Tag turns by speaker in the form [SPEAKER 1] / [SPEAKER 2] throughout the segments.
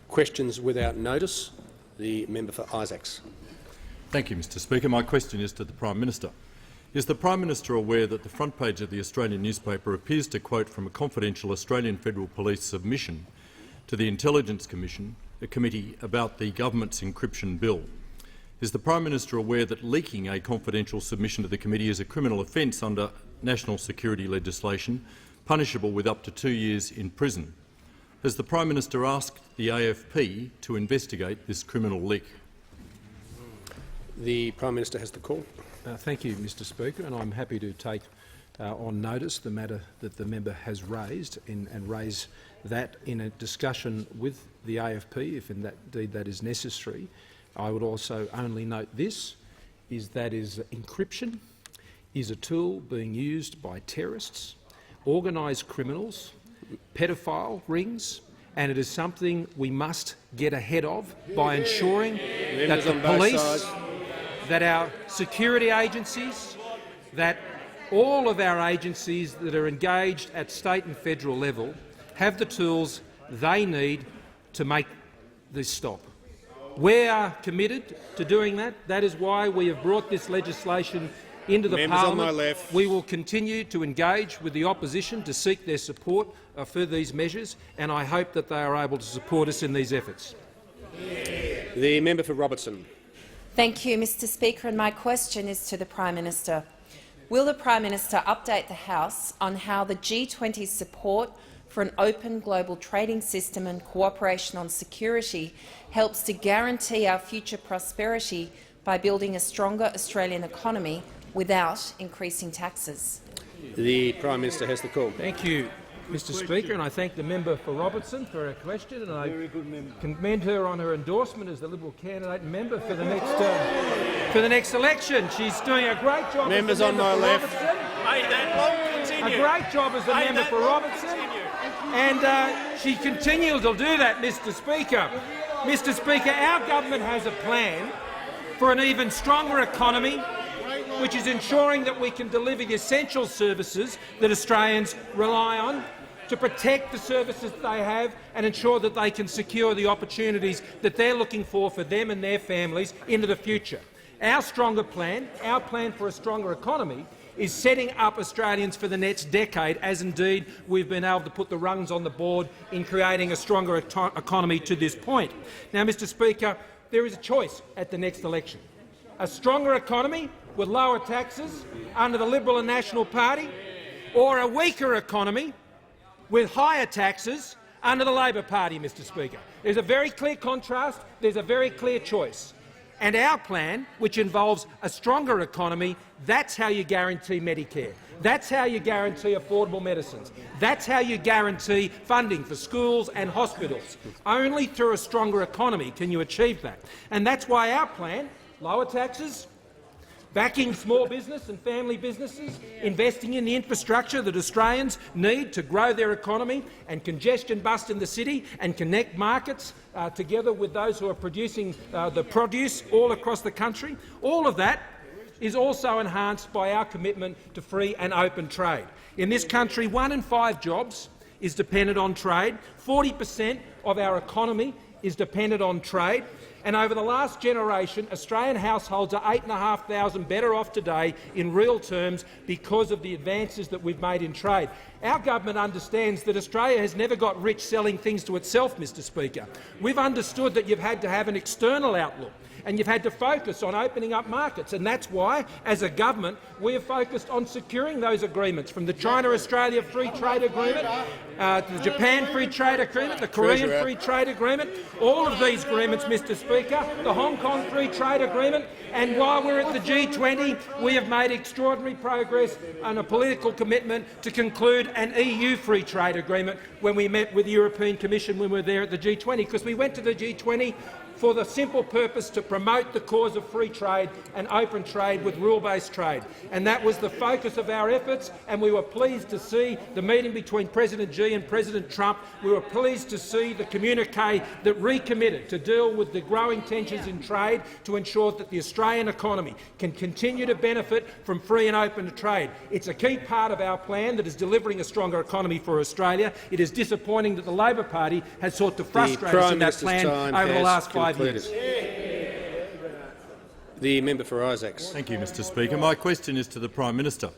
[SPEAKER 1] Questions without notice. The member for Isaacs.
[SPEAKER 2] Thank you, Mr Speaker. My question is to the Prime Minister. Is the Prime Minister aware that the front page of the Australian newspaper appears to quote from a confidential Australian Federal Police submission to the Intelligence Committee about the government's encryption bill? Is the Prime Minister aware that leaking a confidential submission to the committee is a criminal offence under national security legislation, punishable with up to 2 years in prison? Has the Prime Minister asked the AFP to investigate this criminal leak?
[SPEAKER 1] The Prime Minister has the call.
[SPEAKER 3] Thank you, Mr Speaker, and I'm happy to take on notice the matter that the member has raised and raise that in a discussion with the AFP, if indeed that is necessary. I would also only note this, that encryption is a tool being used by terrorists, organised criminals, pedophile rings, and it is something we must get ahead of by ensuring that the police, that our security agencies, that all of our agencies that are engaged at state and federal level have the tools they need to make this stop. We are committed to doing that. That is why we have brought this legislation into the Parliament.
[SPEAKER 1] On my left.
[SPEAKER 3] We will continue to engage with the opposition to seek their support for these measures, and I hope that they are able to support us in these efforts.
[SPEAKER 1] The member for Robertson.
[SPEAKER 4] Thank you, Mr Speaker, and my question is to the Prime Minister. Will the Prime Minister update the House on how the G20's support for an open global trading system and cooperation on security helps to guarantee our future prosperity by building a stronger Australian economy without increasing taxes?
[SPEAKER 1] The Prime Minister has the call.
[SPEAKER 3] Thank you, Mr Speaker, and I thank the member for Robertson for her question, and I commend her on her endorsement as the Liberal candidate and member for the next election. She's doing a great job.
[SPEAKER 1] Members
[SPEAKER 3] as the member
[SPEAKER 1] on my left.
[SPEAKER 3] A great job as the member for Robertson, and she continues to do that, Mr Speaker. Mr Speaker, our government has a plan for an even stronger economy, which is ensuring that we can deliver the essential services that Australians rely on, to protect the services that they have and ensure that they can secure the opportunities that they're looking for them and their families into the future. Our stronger plan, our plan for a stronger economy, is setting up Australians for the next decade, as indeed we've been able to put the rungs on the board in creating a stronger economy to this point. Now, Mr Speaker, there is a choice at the next election. A stronger economy with lower taxes under the Liberal and National Party, or a weaker economy with higher taxes under the Labor Party, Mr Speaker. There's a very clear contrast, there's a very clear choice. And our plan, which involves a stronger economy, that's how you guarantee Medicare. That's how you guarantee affordable medicines. That's how you guarantee funding for schools and hospitals. Only through a stronger economy can you achieve that. And that's why our plan, lower taxes, backing small business and family businesses, investing in the infrastructure that Australians need to grow their economy and congestion bust in the city and connect markets together with those who are producing the produce all across the country. All of that is also enhanced by our commitment to free and open trade. In this country, 1 in 5 jobs is dependent on trade. 40% of our economy is dependent on trade. And over the last generation, Australian households are 8,500 better off today in real terms because of the advances that we've made in trade. Our government understands that Australia has never got rich selling things to itself, Mr Speaker. We've understood that you've had to have an external outlook and you've had to focus on opening up markets, and that's why, as a government, we have focused on securing those agreements, from the China-Australia Free Trade Agreement, the Japan Free Trade Agreement, the Korean Free Trade Agreement, all of these agreements, Mr Speaker, the Hong Kong Free Trade Agreement, and while we're at the G20, we have made extraordinary progress on a political commitment to conclude an EU Free Trade Agreement when we met with the European Commission when we were there at the G20, because we went to the G20 for the simple purpose to promote the cause of free trade and open trade with rule-based trade. And that was the focus of our efforts, and we were pleased to see the meeting between President Xi and President Trump. We were pleased to see the communique that recommitted to deal with the growing tensions in trade to ensure that the Australian economy can continue to benefit from free and open trade. It's a key part of our plan that is delivering a stronger economy for Australia. It is disappointing that the Labor Party has sought to frustrate us in that plan over the last 5 years.
[SPEAKER 1] The member for Isaacs.
[SPEAKER 2] Thank you, Mr Speaker. My question is to the Prime Minister.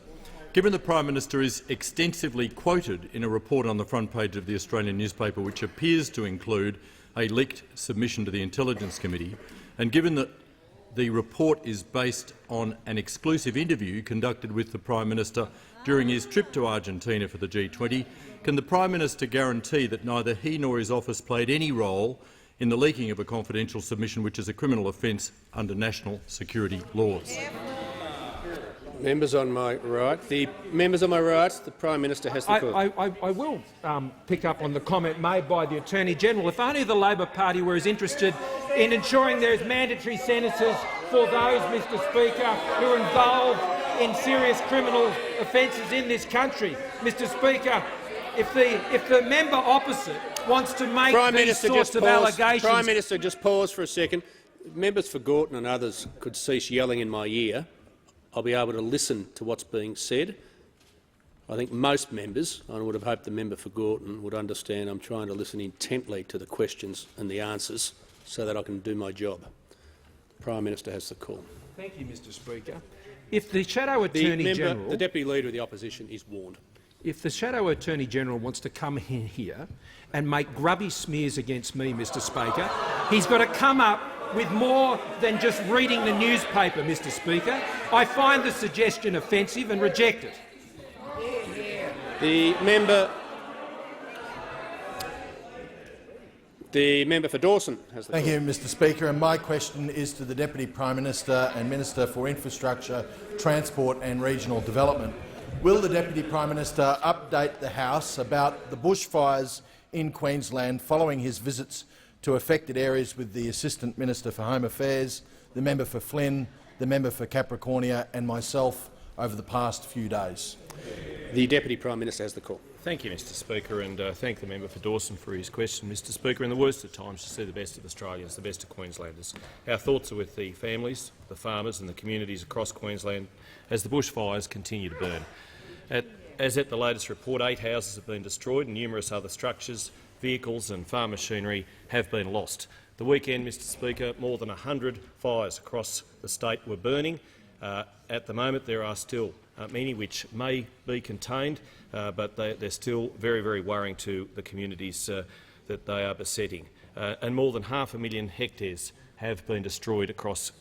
[SPEAKER 2] Given the Prime Minister is extensively quoted in a report on the front page of the Australian newspaper which appears to include a leaked submission to the Intelligence Committee, and given that the report is based on an exclusive interview conducted with the Prime Minister during his trip to Argentina for the G20, can the Prime Minister guarantee that neither he nor his office played any role in the leaking of a confidential submission, which is a criminal offence under national security laws?
[SPEAKER 1] Members on my right. The members on my right. The Prime Minister has the call.
[SPEAKER 3] I will pick up on the comment made by the Attorney-General. If only the Labor Party were as interested in ensuring there is mandatory sentences for those, Mr Speaker, who are involved in serious criminal offences in this country. Mr Speaker, if the member opposite wants to make these sorts of allegations—
[SPEAKER 1] Prime Minister, just pause for a second. Members for Gorton and others could cease yelling in my ear. I'll be able to listen to what's being said. I think most members, I would have hoped the member for Gorton would understand I'm trying to listen intently to the questions and the answers so that I can do my job. The Prime Minister has the call.
[SPEAKER 3] Thank you, Mr Speaker. If the Shadow Attorney-General—
[SPEAKER 1] the Deputy Leader of the Opposition is warned.
[SPEAKER 3] If the Shadow Attorney-General wants to come in here and make grubby smears against me, Mr Speaker, he's got to come up with more than just reading the newspaper, Mr Speaker. I find the suggestion offensive and reject it.
[SPEAKER 1] The member for Dawson has the call.
[SPEAKER 5] Thank you, Mr Speaker. And my question is to the Deputy Prime Minister and Minister for Infrastructure, Transport and Regional Development. Will the Deputy Prime Minister update the House about the bushfires in Queensland following his visits to affected areas with the Assistant Minister for Home Affairs, the member for Flynn, the member for Capricornia and myself over the past few days?
[SPEAKER 1] The Deputy Prime Minister has the call.
[SPEAKER 6] Thank you, Mr Speaker, and thank the member for Dawson for his question. Mr Speaker, in the worst of times to see the best of Australians, the best of Queenslanders. Our thoughts are with the families, the farmers and the communities across Queensland as the bushfires continue to burn. As at the latest report, 8 houses have been destroyed and numerous other structures, vehicles and farm machinery have been lost. The weekend, Mr Speaker, more than 100 fires across the state were burning. At the moment there are still many which may be contained, but they're still very, very worrying to the communities that they are besetting. And more than 500,000 hectares have been destroyed across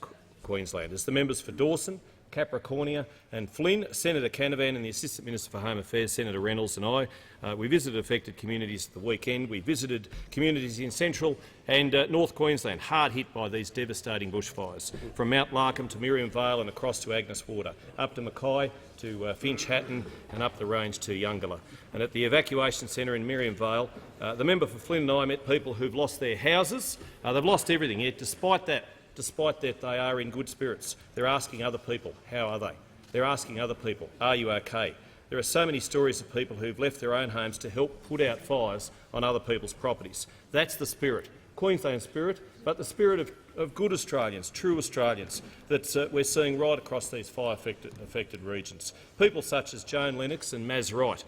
[SPEAKER 6] Queensland. As the members for Dawson, Capricornia and Flynn, Senator Canavan and the Assistant Minister for Home Affairs, Senator Reynolds and I, we visited affected communities at the weekend. We visited communities in central and North Queensland, hard hit by these devastating bushfires, from Mount Larkham to Miriam Vale and across to Agnes Water, up to Mackay to Finch Hatton and up the range to Yungala. And at the evacuation centre in Miriam Vale, the member for Flynn and I met people who've lost their houses. They've lost everything, yet despite that, they are in good spirits. They're asking other people, how are they? They're asking other people, are you okay? There are so many stories of people who've left their own homes to help put out fires on other people's properties. That's the spirit, Queensland spirit, but the spirit of good Australians, true Australians, that we're seeing right across these fire-affected regions. People such as Joan Lennox and Maz Wright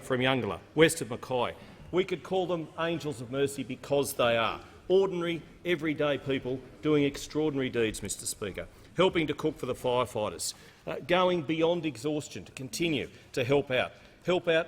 [SPEAKER 6] from Yungala, west of Mackay. We could call them angels of mercy because they are. Ordinary, everyday people doing extraordinary deeds, Mr Speaker, helping to cook for the firefighters, going beyond exhaustion to continue to help out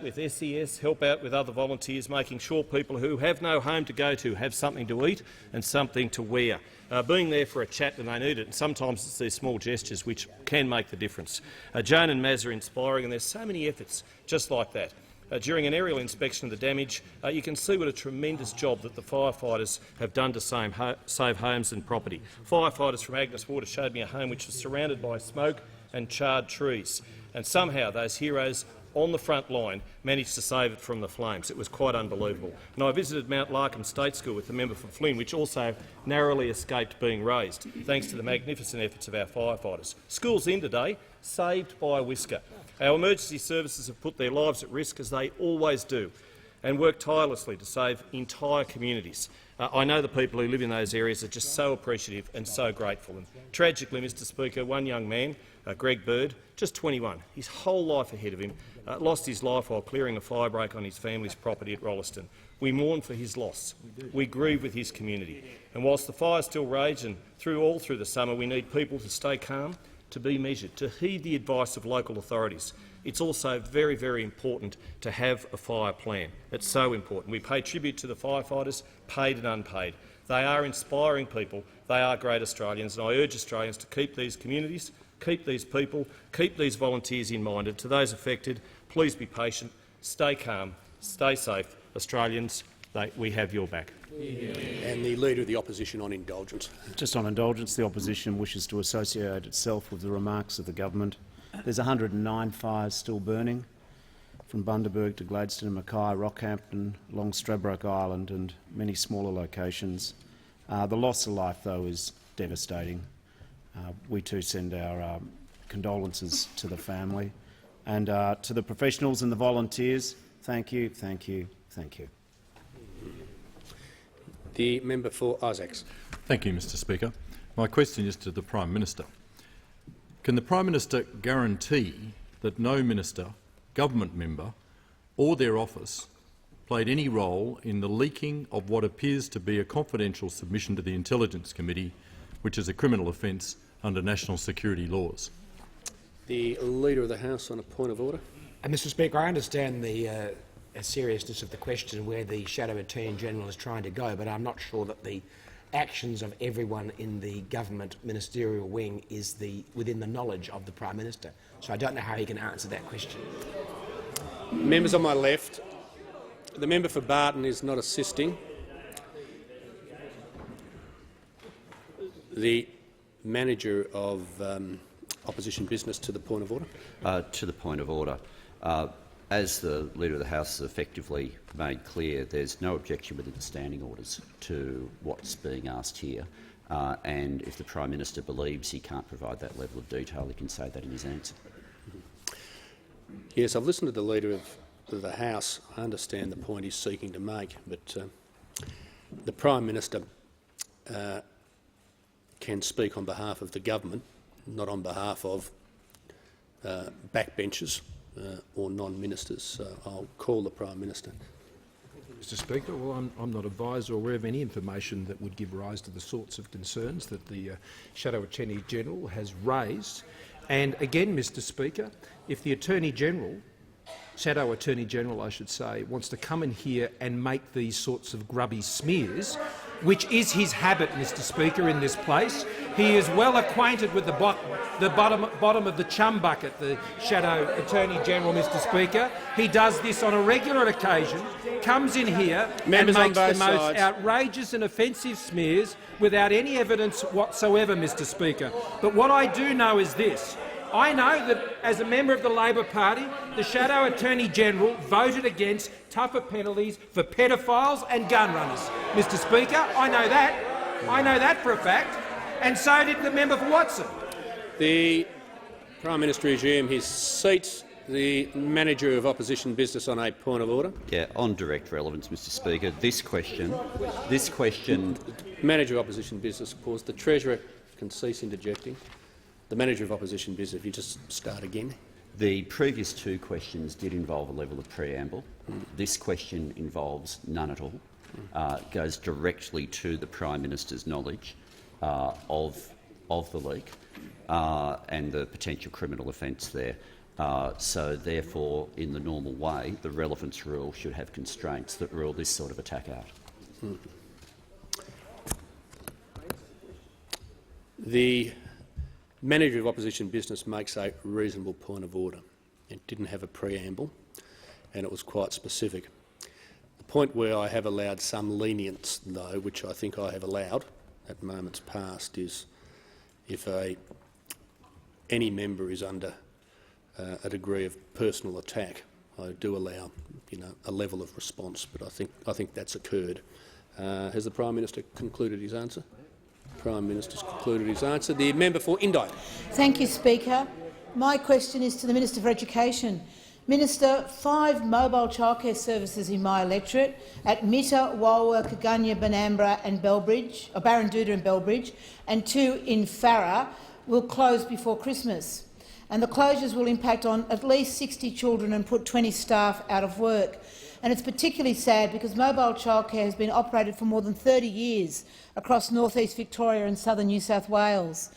[SPEAKER 6] with SES, help out with other volunteers, making sure people who have no home to go to have something to eat and something to wear, being there for a chat when they need it. And sometimes it's these small gestures which can make the difference. Joan and Maz are inspiring, and there's so many efforts just like that. During an aerial inspection of the damage, you can see what a tremendous job that the firefighters have done to save homes and property. Firefighters from Agnes Water showed me a home which was surrounded by smoke and charred trees, and somehow those heroes on the front line managed to save it from the flames. It was quite unbelievable. And I visited Mount Larkham State School with the member for Flynn, which also narrowly escaped being razed, thanks to the magnificent efforts of our firefighters. School's in today, saved by a whisker. Our emergency services have put their lives at risk, as they always do. and work tirelessly to save entire communities. I know the people who live in those areas are just so appreciative and so grateful. And tragically, Mr Speaker, one young man, Greg Bird, just 21, his whole life ahead of him, lost his life while clearing a firebreak on his family's property at Rolleston. We mourn for his loss. We grieve with his community. And whilst the fires still rage and all through the summer, we need people to stay calm, to be measured, to heed the advice of local authorities. It's also very, very important to have a fire plan. It's so important. We pay tribute to the firefighters, paid and unpaid. They are inspiring people. They are great Australians, and I urge Australians to keep these communities, keep these people, keep these volunteers in mind. And to those affected, please be patient, stay calm, stay safe. Australians, we have your back.
[SPEAKER 1] And the Leader of the Opposition on indulgence.
[SPEAKER 7] Just on indulgence, the opposition wishes to associate itself with the remarks of the government. There's 109 fires still burning, from Bundaberg to Gladstone and Mackay, Rockhampton, along Stradbroke Island and many smaller locations. The loss of life, though, is devastating. We too send our condolences to the family. And to the professionals and the volunteers, thank you, thank you, thank you.
[SPEAKER 1] The member for Isaacs.
[SPEAKER 2] Thank you, Mr Speaker. My question is to the Prime Minister. Can the Prime Minister guarantee that no minister, government member or their office played any role in the leaking of what appears to be a confidential submission to the Intelligence Committee, which is a criminal offence under national security laws?
[SPEAKER 1] The Leader of the House on a point of order.
[SPEAKER 8] Mr Speaker, I understand the seriousness of the question where the Shadow Attorney-General is trying to go, but I'm not sure that the actions of everyone in the government ministerial wing is within the knowledge of the Prime Minister. So I don't know how he can answer that question.
[SPEAKER 1] Members on my left, the member for Barton is not assisting. The Manager of Opposition Business to the point of order.
[SPEAKER 9] To the point of order. As the Leader of the House has effectively made clear, there's no objection within the standing orders to what's being asked here, and if the Prime Minister believes he can't provide that level of detail, he can say that in his answer.
[SPEAKER 1] Yes, I've listened to the Leader of the House. I understand the point he's seeking to make, but the Prime Minister can speak on behalf of the government, not on behalf of backbenchers or non-ministers. So I'll call the Prime Minister.
[SPEAKER 3] Mr Speaker, well, I'm not advised or aware of any information that would give rise to the sorts of concerns that the Shadow Attorney-General has raised. And again, Mr Speaker, if the Attorney-General, Shadow Attorney-General I should say, wants to come in here and make these sorts of grubby smears, which is his habit, Mr Speaker, in this place, he is well acquainted with the bottom of the chum bucket, the Shadow Attorney-General, Mr Speaker. He does this on a regular occasion, comes in here and makes the most outrageous and offensive smears without any evidence whatsoever, Mr Speaker. But what I do know is this. I know that as a member of the Labor Party, the Shadow Attorney-General voted against tougher penalties for pedophiles and gun runners. Mr Speaker, I know that. I know that for a fact. And so did the member for Watson.
[SPEAKER 1] The Prime Minister resume his seat. The Manager of Opposition Business on a point of order.
[SPEAKER 9] Yeah, on direct relevance, Mr Speaker, this question...
[SPEAKER 1] Manager of Opposition Business, pause. The Treasurer can cease interjecting. The Manager of Opposition Business, if you just start again.
[SPEAKER 9] The previous two questions did involve a level of preamble. This question involves none at all. Goes directly to the Prime Minister's knowledge of the leak and the potential criminal offence there. So therefore, in the normal way, the relevance rule should have constraints that rule this sort of attack out.
[SPEAKER 1] The Manager of Opposition Business makes a reasonable point of order. It didn't have a preamble and it was quite specific. The point where I have allowed some lenience, though, which I think I have allowed at moments past, is if any member is under a degree of personal attack, I do allow a level of response, but I think that's occurred. Has the Prime Minister concluded his answer? Prime Minister's concluded his answer. The member for Indi.
[SPEAKER 10] Thank you, Speaker. My question is to the Minister for Education. Minister, 5 mobile childcare services in my electorate at Mitta, Walwa, Kagunya, Banambra and Barranduda and Bellbridge, and 2 in Farrer will close before Christmas. And the closures will impact on at least 60 children and put 20 staff out of work. And it's particularly sad because mobile childcare has been operated for more than 30 years across north-east Victoria and southern New South Wales.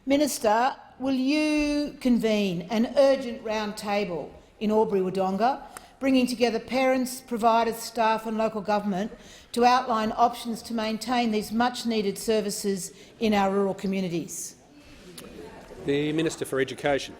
[SPEAKER 10] Minister, will you convene an urgent roundtable in Albury-Wodonga, bringing together parents, providers, staff and local government to outline options to maintain these much-needed services in our rural communities?
[SPEAKER 1] The Minister for Education.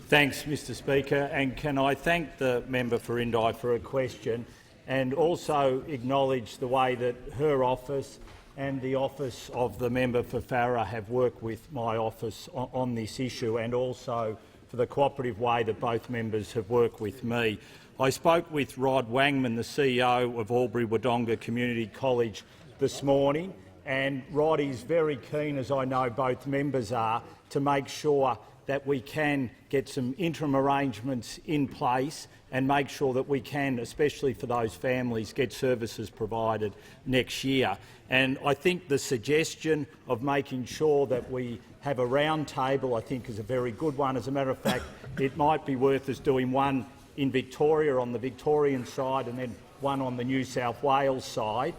[SPEAKER 11] Thanks, Mr Speaker, and can I thank the member for Indi for a question and also acknowledge the way that her office and the office of the member for Farrer have worked with my office on this issue, and also for the cooperative way that both members have worked with me. I spoke with Rod Wangman, the CEO of Albury-Wodonga Community College, this morning, and Rod is very keen, as I know both members are, to make sure that we can get some interim arrangements in place and make sure that we can, especially for those families, get services provided next year. And I think the suggestion of making sure that we have a round table, I think, is a very good one. As a matter of fact, it might be worth us doing one in Victoria on the Victorian side and then one on the New South Wales side,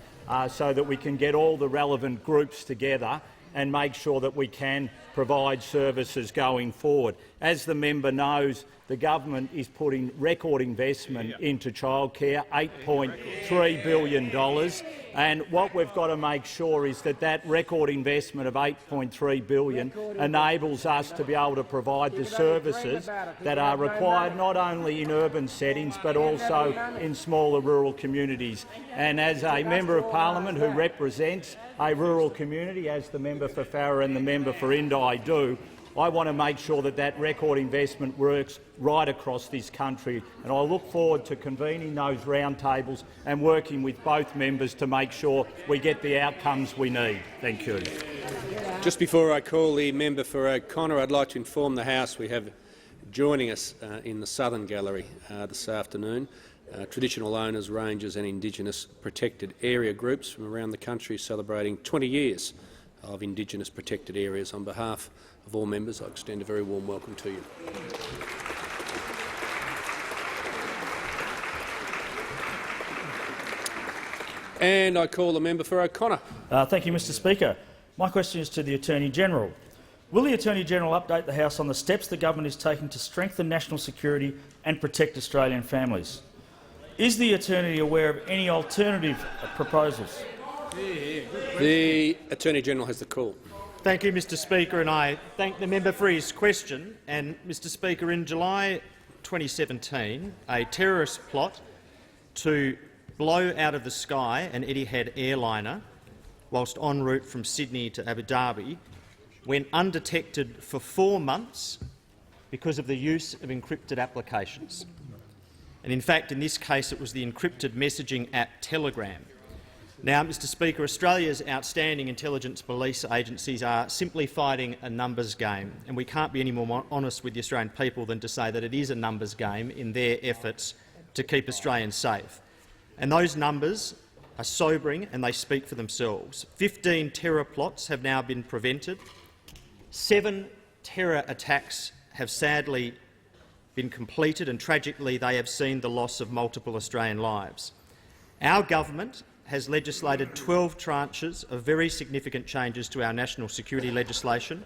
[SPEAKER 11] so that we can get all the relevant groups together and make sure that we can provide services going forward. As the member knows, the government is putting record investment into childcare, $8.3 billion, and what we've got to make sure is that that record investment of $8.3 billion enables us to be able to provide the services that are required not only in urban settings but also in smaller rural communities. And as a Member of Parliament who represents a rural community, as the member for Farrer and the member for Indi do, I want to make sure that that record investment works right across this country, and I look forward to convening those roundtables and working with both members to make sure we get the outcomes we need. Thank you.
[SPEAKER 1] Just before I call the member for O'Connor, I'd like to inform the House we have joining us in the Southern Gallery this afternoon traditional owners, rangers and Indigenous protected area groups from around the country celebrating 20 years of Indigenous protected areas. On behalf of all members, I extend a very warm welcome to you. And I call the member for O'Connor.
[SPEAKER 12] Thank you, Mr Speaker. My question is to the Attorney-General. Will the Attorney-General update the House on the steps the government is taking to strengthen national security and protect Australian families? Is the Attorney aware of any alternative proposals?
[SPEAKER 1] The Attorney-General has the call.
[SPEAKER 13] Thank you, Mr Speaker, and I thank the member for his question. And, Mr Speaker, in July 2017, a terrorist plot to blow out of the sky an Etihad airliner whilst en route from Sydney to Abu Dhabi went undetected for 4 months because of the use of encrypted applications. And in fact, in this case, it was the encrypted messaging app Telegram. Now, Mr Speaker, Australia's outstanding intelligence police agencies are simply fighting a numbers game, and we can't be any more honest with the Australian people than to say that it is a numbers game in their efforts to keep Australians safe. And those numbers are sobering and they speak for themselves. 15 terror plots have now been prevented. 7 terror attacks have sadly been completed, and tragically they have seen the loss of multiple Australian lives. Our government has legislated 12 tranches of very significant changes to our national security legislation,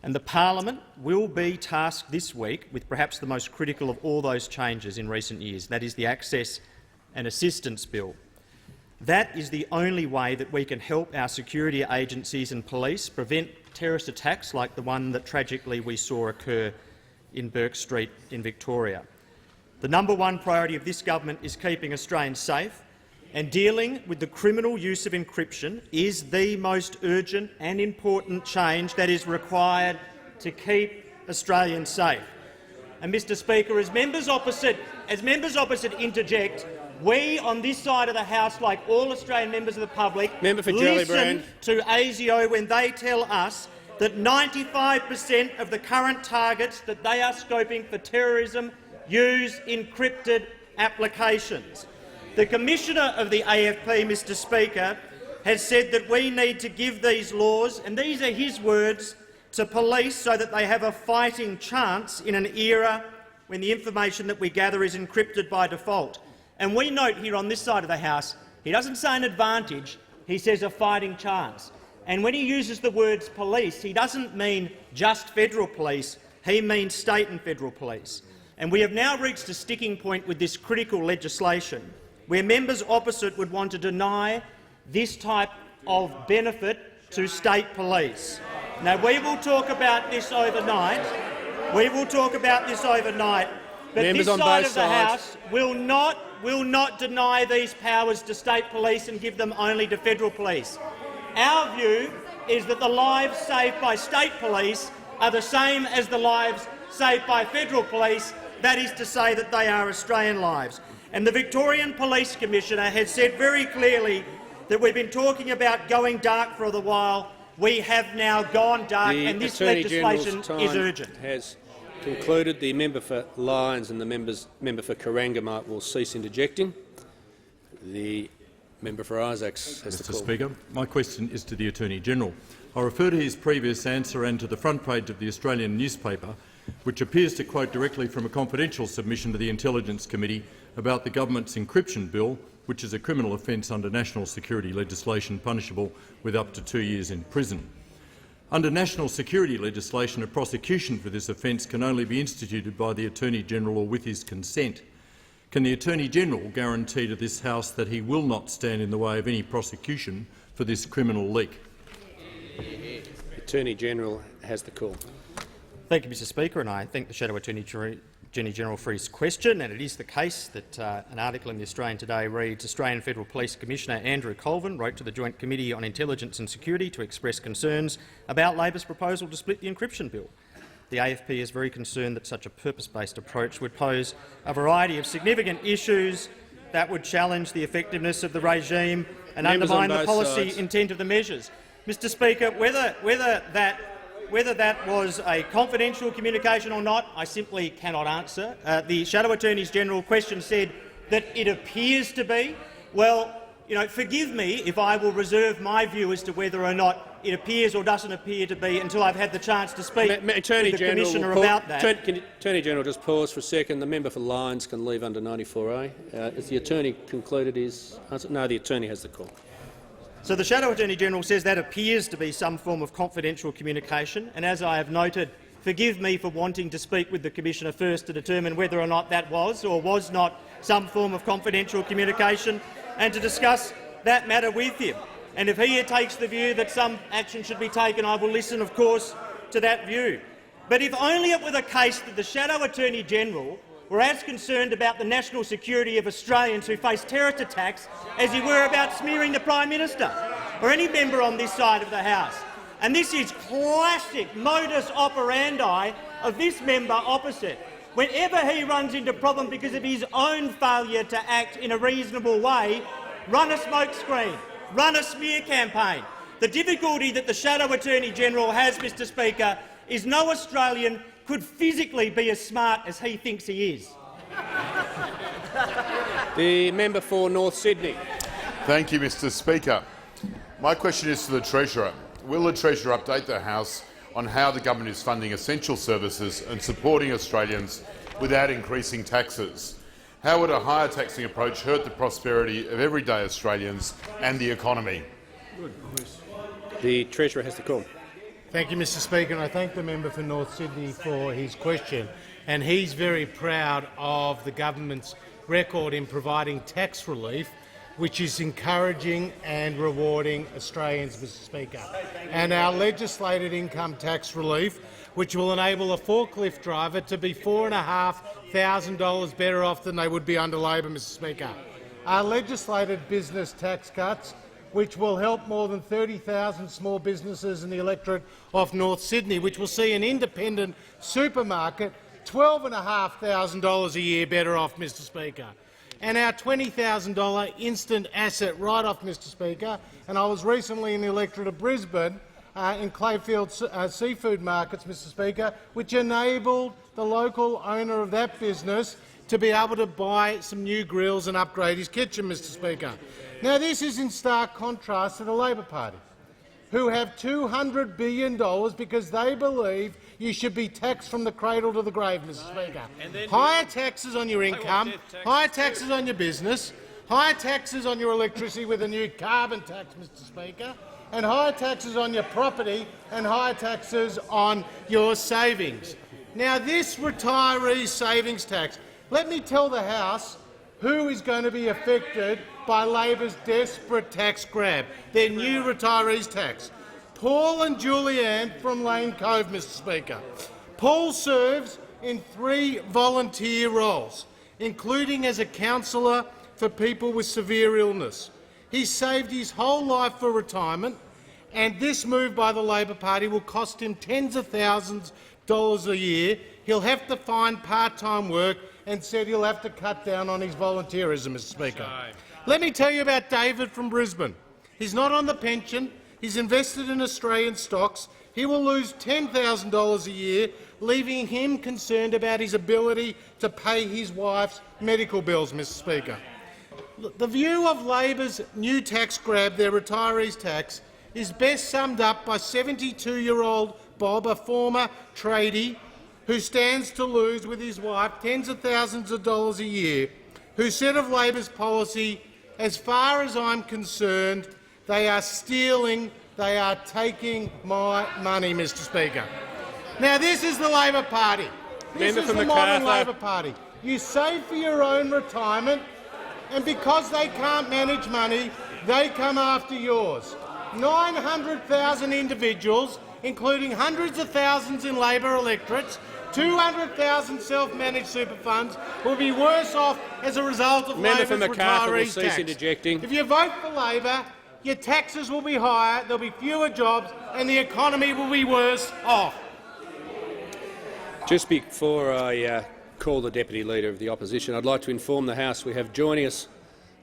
[SPEAKER 13] and the Parliament will be tasked this week with perhaps the most critical of all those changes in recent years, that is the Access and Assistance Bill. That is the only way that we can help our security agencies and police prevent terrorist attacks like the one that tragically we saw occur in Burke Street in Victoria. The #1 priority of this government is keeping Australians safe, and dealing with the criminal use of encryption is the most urgent and important change that is required to keep Australians safe. And, Mr Speaker, as members opposite interject, we on this side of the House, like all Australian members of the public, listen to ASIO when they tell us that 95% of the current targets that they are scoping for terrorism use encrypted applications. The Commissioner of the AFP, Mr Speaker, has said that we need to give these laws, and these are his words, to police so that they have a fighting chance in an era when the information that we gather is encrypted by default. And we note here on this side of the House, he doesn't say an advantage, he says a fighting chance. And when he uses the words police, he doesn't mean just federal police, he means state and federal police. And we have now reached a sticking point with this critical legislation, where members opposite would want to deny this type of benefit to state police. Now, we will talk about this overnight. We will talk about this overnight. But
[SPEAKER 1] Members
[SPEAKER 13] this
[SPEAKER 1] on
[SPEAKER 13] side
[SPEAKER 1] both
[SPEAKER 13] of the
[SPEAKER 1] sides.
[SPEAKER 13] House will not deny these powers to state police and give them only to federal police. Our view is that the lives saved by state police are the same as the lives saved by federal police. That is to say that they are Australian lives. And the Victorian Police Commissioner has said very clearly that we've been talking about going dark for a while. We have now gone dark, and this legislation is urgent.
[SPEAKER 1] Has concluded. The member for Lyons and the member for Corangamite will cease interjecting. The member for Isaacs has the call.
[SPEAKER 2] Mr Speaker, my question is to the Attorney-General. I refer to his previous answer and to the front page of the Australian newspaper, which appears to quote directly from a confidential submission to the Intelligence Committee about the government's encryption bill, which is a criminal offence under national security legislation punishable with up to 2 years in prison. Under national security legislation, a prosecution for this offence can only be instituted by the Attorney-General or with his consent. Can the Attorney-General guarantee to this House that he will not stand in the way of any prosecution for this criminal leak?
[SPEAKER 1] The Attorney-General has the call.
[SPEAKER 13] Thank you, Mr Speaker, and I thank the Shadow Attorney-General for his question. And it is the case that an article in the Australian Today reads, Australian Federal Police Commissioner Andrew Colvin wrote to the Joint Committee on Intelligence and Security to express concerns about Labor's proposal to split the encryption bill. The AFP is very concerned that such a purpose-based approach would pose a variety of significant issues that would challenge the effectiveness of the regime and undermine the policy intent of the measures. Mr Speaker, whether that was a confidential communication or not, I simply cannot answer. The Shadow Attorneys-General question said that it appears to be. Well, forgive me if I will reserve my view as to whether or not it appears or doesn't appear to be until I've had the chance to speak with the Commissioner about that.
[SPEAKER 1] Attorney-General, just pause for a second. The member for Lyons can leave under 94A. Has the Attorney concluded his answer? No, the Attorney has the call.
[SPEAKER 13] So the Shadow Attorney-General says that appears to be some form of confidential communication, and as I have noted, forgive me for wanting to speak with the Commissioner first to determine whether or not that was or was not some form of confidential communication, and to discuss that matter with him. And if he takes the view that some action should be taken, I will listen, of course, to that view. But if only it were the case that the Shadow Attorney-General were as concerned about the national security of Australians who face terrorist attacks as he were about smearing the Prime Minister or any member on this side of the House. And this is classic modus operandi of this member opposite. Whenever he runs into problem because of his own failure to act in a reasonable way, run a smokescreen, run a smear campaign. The difficulty that the Shadow Attorney-General has, Mr Speaker, is no Australian could physically be as smart as he thinks he is.
[SPEAKER 1] The member for North Sydney.
[SPEAKER 14] Thank you, Mr Speaker. My question is to the Treasurer. Will the Treasurer update the House on how the government is funding essential services and supporting Australians without increasing taxes? How would a higher taxing approach hurt the prosperity of everyday Australians and the economy?
[SPEAKER 1] The Treasurer has the call.
[SPEAKER 15] Thank you, Mr Speaker, and I thank the member for North Sydney for his question. And he's very proud of the government's record in providing tax relief, which is encouraging and rewarding Australians, Mr Speaker. And our legislated income tax relief, which will enable a forklift driver to be $4,500 better off than they would be under Labor, Mr Speaker. Our legislated business tax cuts, which will help more than 30,000 small businesses in the electorate of North Sydney, which will see an independent supermarket $12,500 a year better off, Mr Speaker. And our $20,000 instant asset write-off, Mr Speaker, and I was recently in the electorate of Brisbane, in Clayfield seafood markets, Mr Speaker, which enabled the local owner of that business to be able to buy some new grills and upgrade his kitchen, Mr Speaker. Now, this is in stark contrast to the Labor Party, who have $200 billion because they believe you should be taxed from the cradle to the grave, Mr Speaker. Higher taxes on your income, higher taxes on your business, higher taxes on your electricity with a new carbon tax, Mr Speaker, and higher taxes on your property and higher taxes on your savings. Now, this retiree savings tax, let me tell the House who is going to be affected by Labor's desperate tax grab, their new retirees tax. Paul and Julianne from Lane Cove, Mr Speaker. Paul serves in 3 volunteer roles, including as a counsellor for people with severe illness. He saved his whole life for retirement, and this move by the Labor Party will cost him tens of thousands of dollars a year. He'll have to find part-time work and said he'll have to cut down on his volunteerism, Mr Speaker. Let me tell you about David from Brisbane. He's not on the pension. He's invested in Australian stocks. He will lose $10,000 a year, leaving him concerned about his ability to pay his wife's medical bills, Mr Speaker. The view of Labor's new tax grab, their retirees tax, is best summed up by 72-year-old Bob, a former tradie, who stands to lose with his wife tens of thousands of dollars a year, who said of Labor's policy, "As far as I'm concerned, they are stealing, they are taking my money," Mr Speaker. Now, this is the Labor Party. This is the modern Labor Party. You save for your own retirement, and because they can't manage money, they come after yours. 900,000 individuals, including hundreds of thousands in Labor electorates, 200,000 self-managed super funds, will be worse off as a result of Labor's retirees tax. If you vote for Labor, your taxes will be higher, there'll be fewer jobs, and the economy will be worse off.
[SPEAKER 1] Just before I call the Deputy Leader of the Opposition, I'd like to inform the House we have joining us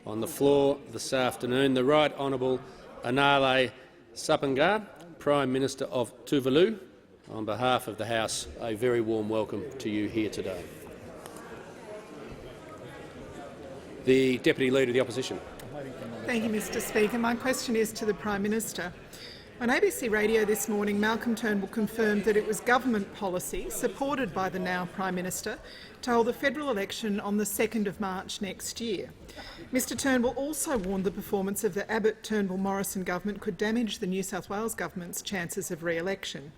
[SPEAKER 1] on the floor this afternoon the Right Honourable Anale Sapanga, Prime Minister of Tuvalu. On behalf of the House, a very warm welcome to you here today. The Deputy Leader of the Opposition.
[SPEAKER 16] Thank you, Mr Speaker. My question is to the Prime Minister. On ABC Radio this morning, Malcolm Turnbull confirmed that it was government policy, supported by the now Prime Minister, to hold a federal election on the 2nd of March next year. Mr Turnbull also warned the performance of the Abbott-Turnbull-Morrison government could damage the New South Wales government's chances of re-election.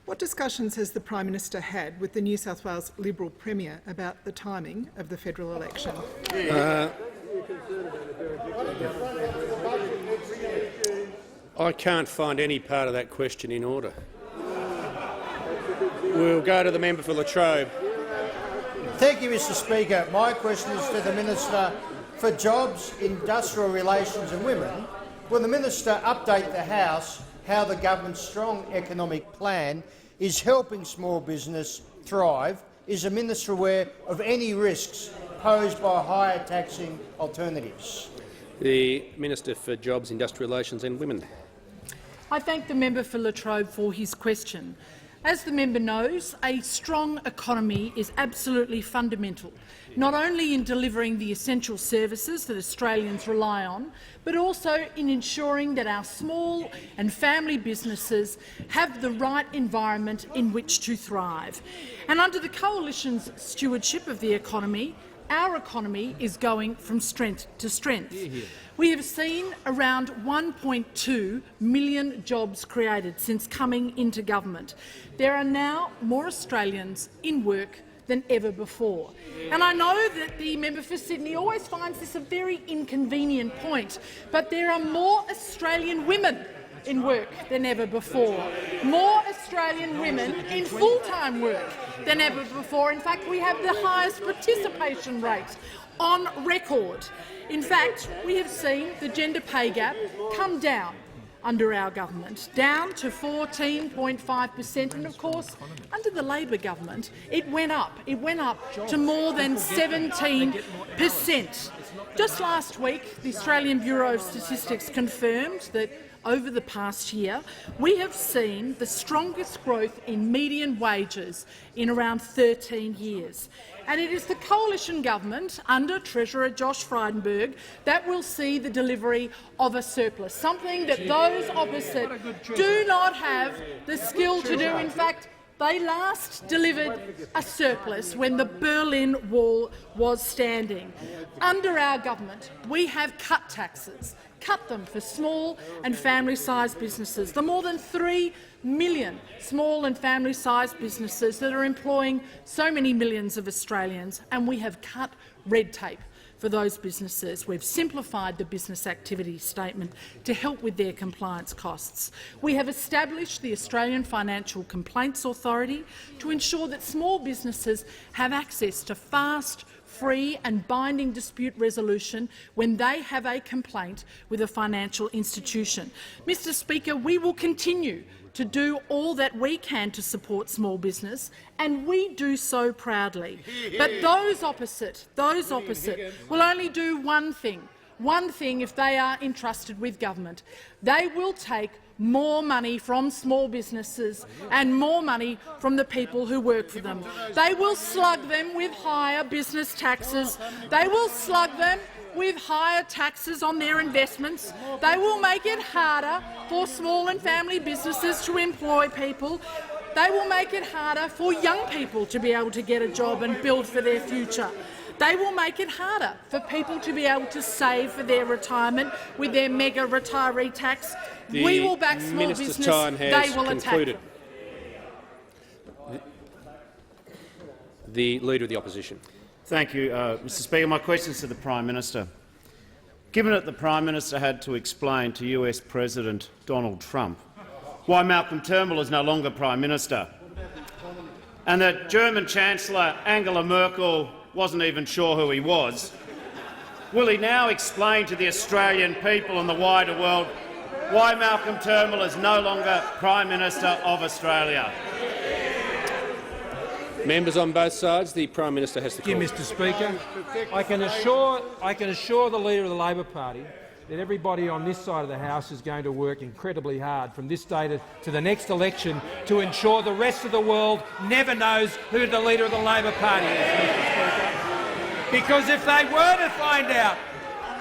[SPEAKER 16] What discussions has the Prime Minister had with the New South Wales Liberal Premier about the timing of the federal election?
[SPEAKER 1] I can't find any part of that question in order. We'll go to the member for Latrobe.
[SPEAKER 17] Thank you, Mr Speaker. My question is to the Minister for Jobs, Industrial Relations and Women. Will the Minister update the House how the government's strong economic plan is helping small business thrive? Is the Minister aware of any risks posed by higher taxing alternatives?
[SPEAKER 1] The Minister for Jobs, Industrial Relations and Women.
[SPEAKER 16] I thank the member for Latrobe for his question. As the member knows, a strong economy is absolutely fundamental, not only in delivering the essential services that Australians rely on, but also in ensuring that our small and family businesses have the right environment in which to thrive. And under the Coalition's stewardship of the economy, our economy is going from strength to strength. We have seen around 1.2 million jobs created since coming into government. There are now more Australians in work than ever before. And I know that the member for Sydney always finds this a very inconvenient point, but there are more Australian women in work than ever before. More Australian women in full-time work than ever before. In fact, we have the highest participation rate on record. In fact, we have seen the gender pay gap come down under our government, down to 14.5%, and of course, under the Labor government, it went up. It went up to more than 17%. Just last week, the Australian Bureau of Statistics confirmed that over the past year, we have seen the strongest growth in median wages in around 13 years. And it is the coalition government, under Treasurer Josh Frydenberg, that will see the delivery of a surplus, something that those opposite do not have the skill to do. In fact, they last delivered a surplus when the Berlin Wall was standing. Under our government, we have cut taxes, cut them for small and family-sized businesses, the more than 3 million small and family-sized businesses that are employing so many millions of Australians, and we have cut red tape for those businesses. We've simplified the business activity statement to help with their compliance costs. We have established the Australian Financial Complaints Authority to ensure that small businesses have access to fast, free and binding dispute resolution when they have a complaint with a financial institution. Mr Speaker, we will continue to do all that we can to support small business, and we do so proudly. But those opposite will only do one thing if they are entrusted with government. They will take more money from small businesses and more money from the people who work for them. They will slug them with higher business taxes. They will slug them with higher taxes on their investments. They will make it harder for small and family businesses to employ people. They will make it harder for young people to be able to get a job and build for their future. They will make it harder for people to be able to save for their retirement with their mega retiree tax. We will back small business. They will attack them.
[SPEAKER 1] The Leader of the Opposition.
[SPEAKER 7] Thank you, Mr Speaker. My question is to the Prime Minister. Given that the Prime Minister had to explain to US President Donald Trump why Malcolm Turnbull is no longer Prime Minister, and that German Chancellor Angela Merkel wasn't even sure who he was, will he now explain to the Australian people and the wider world why Malcolm Turnbull is no longer Prime Minister of Australia?
[SPEAKER 1] Members on both sides, the Prime Minister has the call.
[SPEAKER 3] Thank you, Mr Speaker. I can assure the Leader of the Labor Party that everybody on this side of the House is going to work incredibly hard from this day to the next election to ensure the rest of the world never knows who the Leader of the Labor Party is, Mr Speaker. Because if they were to find out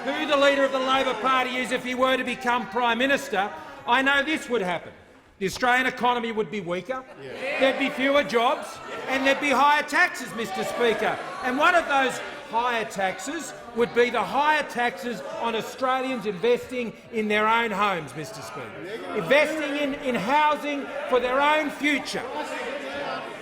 [SPEAKER 3] who the Leader of the Labor Party is if he were to become Prime Minister, I know this would happen. The Australian economy would be weaker, there'd be fewer jobs, and there'd be higher taxes, Mr Speaker. And one of those higher taxes would be the higher taxes on Australians investing in their own homes, Mr Speaker, investing in housing for their own future.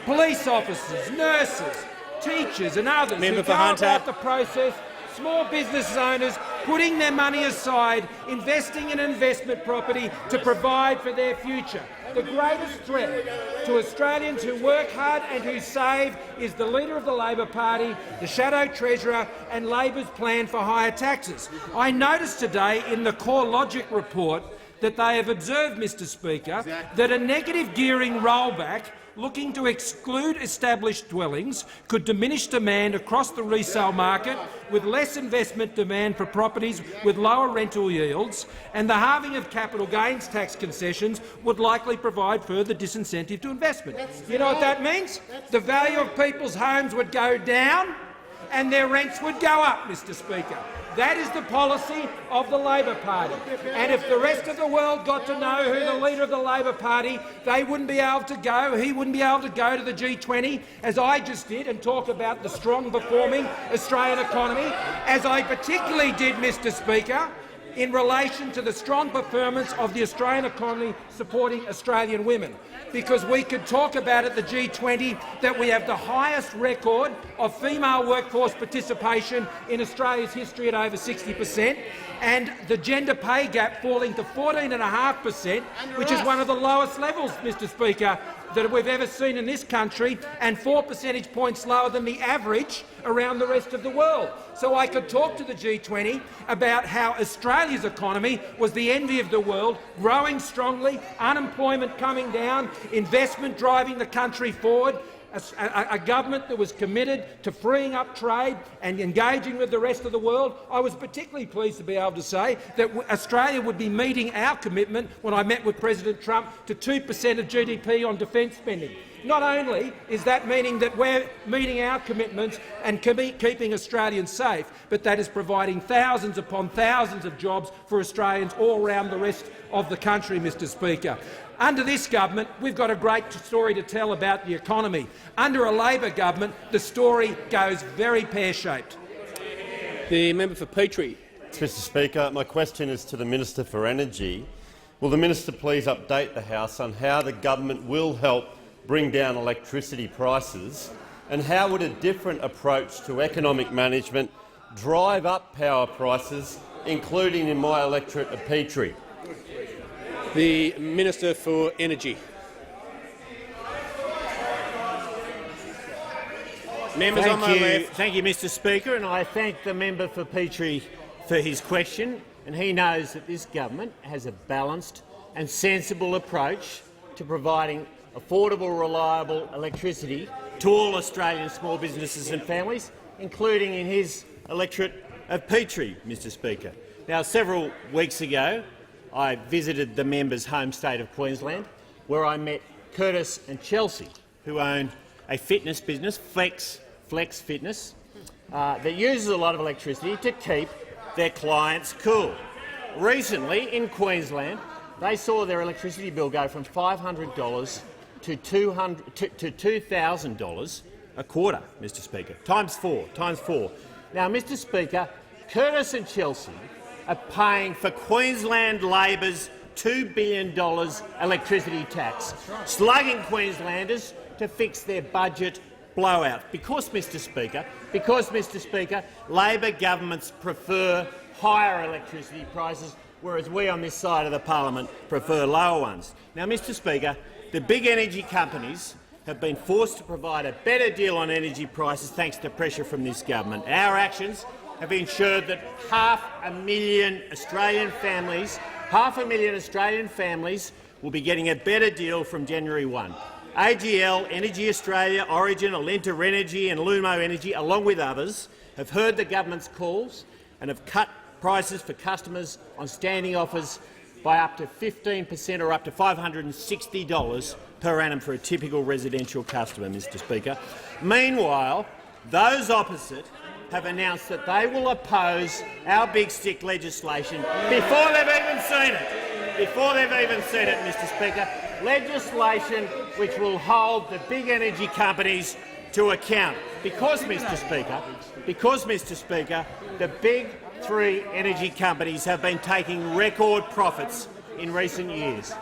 [SPEAKER 3] Police officers, nurses, teachers and others who go about the process, small business owners putting their money aside, investing in investment property to provide for their future. The greatest threat to Australians who work hard and who save is the Leader of the Labor Party, the Shadow Treasurer and Labor's plan for higher taxes. I noticed today in the Core Logic report that they have observed, Mr Speaker, that a negative gearing rollback looking to exclude established dwellings could diminish demand across the resale market, with less investment demand for properties with lower rental yields, and the halving of capital gains tax concessions would likely provide further disincentive to investment. You know what that means? The value of people's homes would go down and their rents would go up, Mr Speaker. That is the policy of the Labor Party. And if the rest of the world got to know who the Leader of the Labor Party, they wouldn't be able to go, he wouldn't be able to go to the G20, as I just did, and talk about the strong performing Australian economy, as I particularly did, Mr Speaker, in relation to the strong performance of the Australian economy supporting Australian women. Because we could talk about at the G20 that we have the highest record of female workforce participation in Australia's history at over 60%, and the gender pay gap falling to 14.5%, which is one of the lowest levels, Mr Speaker, that we've ever seen in this country, and 4 percentage points lower than the average around the rest of the world. So I could talk to the G20 about how Australia's economy was the envy of the world, growing strongly, unemployment coming down, investment driving the country forward, a government that was committed to freeing up trade and engaging with the rest of the world. I was particularly pleased to be able to say that Australia would be meeting our commitment when I met with President Trump to 2% of GDP on defence spending. Not only is that meaning that we're meeting our commitments and keeping Australians safe, but that is providing thousands upon thousands of jobs for Australians all around the rest of the country, Mr Speaker. Under this government, we've got a great story to tell about the economy. Under a Labor government, the story goes very pear-shaped.
[SPEAKER 1] The member for Petrie.
[SPEAKER 18] Mr Speaker, my question is to the Minister for Energy. Will the minister please update the House on how the government will help bring down electricity prices, and how would a different approach to economic management drive up power prices, including in my electorate of Petrie?
[SPEAKER 1] The Minister for Energy. Members on my left.
[SPEAKER 11] Thank you, Mr Speaker, and I thank the member for Petrie for his question. And he knows that this government has a balanced and sensible approach to providing affordable, reliable electricity to all Australian small businesses and families, including in his electorate of Petrie, Mr Speaker. Now, several weeks ago, I visited the member's home state of Queensland, where I met Curtis and Chelsea, who own a fitness business, Flex Fitness, that uses a lot of electricity to keep their clients cool. Recently, in Queensland, they saw their electricity bill go from $500 to $2,000 a quarter, Mr Speaker, times four. Now, Mr Speaker, Curtis and Chelsea are paying for Queensland Labor's $2 billion electricity tax, slugging Queenslanders to fix their budget blowout. Because, Mr Speaker, Labor governments prefer higher electricity prices, whereas we on this side of the parliament prefer lower ones. Now, Mr Speaker, the big energy companies have been forced to provide a better deal on energy prices thanks to pressure from this government. Our actions have ensured that 500,000 Australian families will be getting a better deal from January 1. AGL, Energy Australia, Origin, Alinta Energy and Lumo Energy, along with others, have heard the government's calls and have cut prices for customers on standing offers by up to 15% or up to $560 per annum for a typical residential customer, Mr Speaker. Meanwhile, those opposite have announced that they will oppose our big stick legislation before they've even seen it. Mr Speaker, legislation which will hold the big energy companies to account. Because, Mr Speaker, the big three energy companies have been taking record profits in recent years.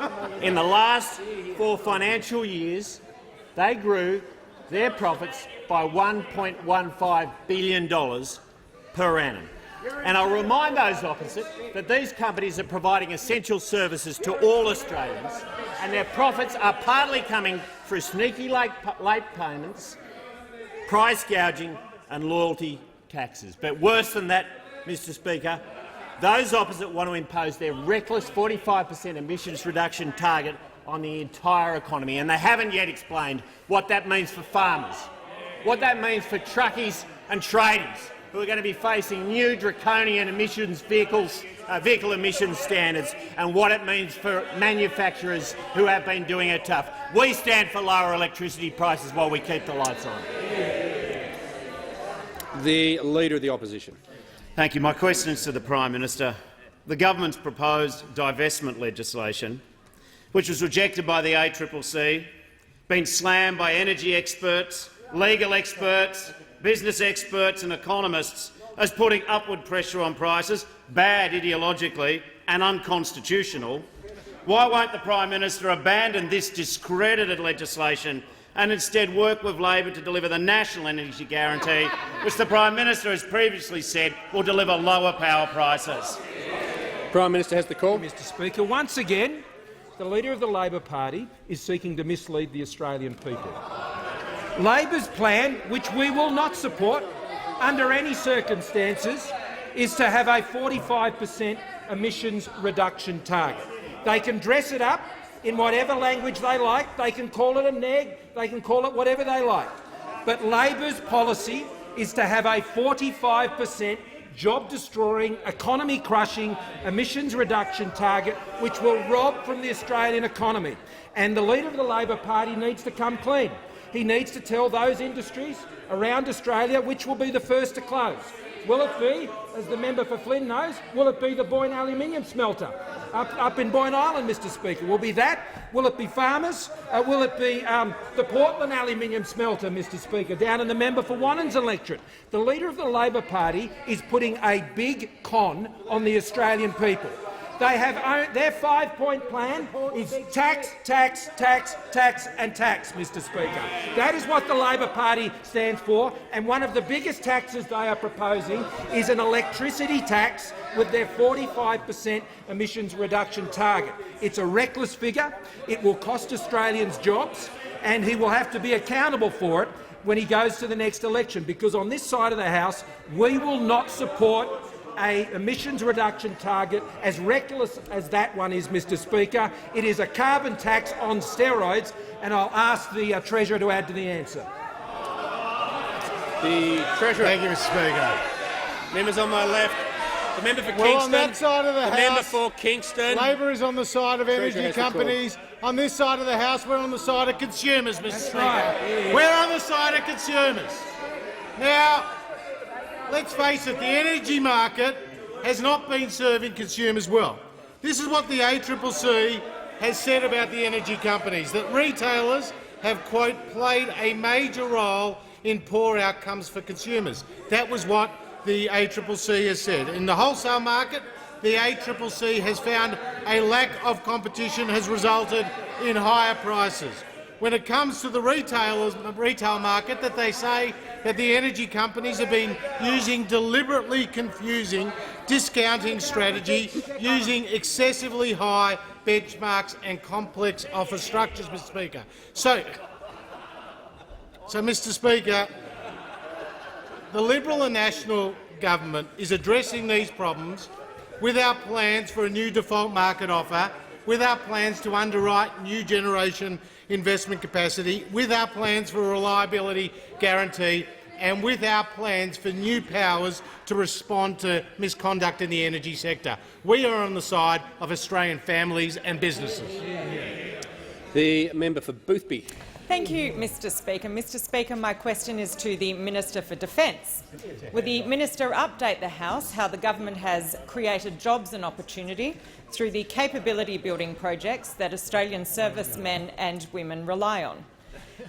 [SPEAKER 11] In the last 4 financial years, they grew their profits by $1.15 billion per annum. And I'll remind those opposite that these companies are providing essential services to all Australians, and their profits are partly coming through sneaky late payments, price gouging and loyalty taxes. But worse than that, Mr Speaker, those opposite want to impose their reckless 45% emissions reduction target on the entire economy, and they haven't yet explained what that means for farmers, what that means for truckies and tradies, who are going to be facing new draconian vehicle emissions standards, and what it means for manufacturers who have been doing it tough. We stand for lower electricity prices while we keep the lights on.
[SPEAKER 1] The Leader of the Opposition.
[SPEAKER 7] Thank you. My question is to the Prime Minister. The government's proposed divestment legislation, which was rejected by the ACCC, been slammed by energy experts, legal experts, business experts and economists as putting upward pressure on prices, bad ideologically and unconstitutional. Why won't the Prime Minister abandon this discredited legislation and instead work with Labor to deliver the National Energy Guarantee, which the Prime Minister has previously said will deliver lower power prices?
[SPEAKER 1] Prime Minister has the call.
[SPEAKER 3] Mr Speaker, once again, the Leader of the Labor Party is seeking to mislead the Australian people. Labor's plan, which we will not support under any circumstances, is to have a 45% emissions reduction target. They can dress it up in whatever language they like. They can call it a neg, they can call it whatever they like. But Labor's policy is to have a 45% job-destroying, economy-crushing emissions reduction target which will rob from the Australian economy. And the Leader of the Labor Party needs to come clean. He needs to tell those industries around Australia which will be the first to close. Will it be, as the member for Flynn knows, will it be the Boyne aluminium smelter up in Boyne Island, Mr Speaker? Will it be that? Will it be farmers? Will it be the Portland aluminium smelter, Mr Speaker, down in the member for Wannan's electorate? The Leader of the Labor Party is putting a big con on the Australian people. They have their 5-point plan is tax, tax, tax, tax and tax, Mr Speaker. That is what the Labor Party stands for, and one of the biggest taxes they are proposing is an electricity tax with their 45% emissions reduction target. It's a reckless figure. It will cost Australians jobs, and he will have to be accountable for it when he goes to the next election, because on this side of the House we will not support an emissions reduction target as reckless as that one is, Mr Speaker. It is a carbon tax on steroids, and I'll ask the Treasurer to add to the answer.
[SPEAKER 1] The Treasurer.
[SPEAKER 15] Thank you, Mr Speaker.
[SPEAKER 1] Members on my left. The member for
[SPEAKER 15] Well,
[SPEAKER 1] Kingston.
[SPEAKER 15] on that side of the House,
[SPEAKER 1] member for Kingston.
[SPEAKER 15] Labor is on the side of energy
[SPEAKER 1] Treasurer has the
[SPEAKER 15] companies. On this side of the House, we're on the side of consumers, Mr Speaker.
[SPEAKER 3] right, yeah.
[SPEAKER 15] We're on the side of consumers. Now, let's face it, the energy market has not been serving consumers well. This is what the ACCC has said about the energy companies, that retailers have, quote, played a major role in poor outcomes for consumers. That was what the ACCC has said. In the wholesale market, the ACCC has found a lack of competition has resulted in higher prices. When it comes to the retail market, that they say that the energy companies have been using deliberately confusing discounting strategy, using excessively high benchmarks and complex offer structures, Mr Speaker. So Mr Speaker, the Liberal and National government is addressing these problems with our plans for a new default market offer, with our plans to underwrite new generation investment capacity, with our plans for a reliability guarantee, and with our plans for new powers to respond to misconduct in the energy sector. We are on the side of Australian families and businesses.
[SPEAKER 1] The member for Boothby.
[SPEAKER 19] Thank you, Mr Speaker. Mr Speaker, my question is to the Minister for Defence. Will the Minister update the House how the government has created jobs and opportunity through the capability-building projects that Australian servicemen and women rely on?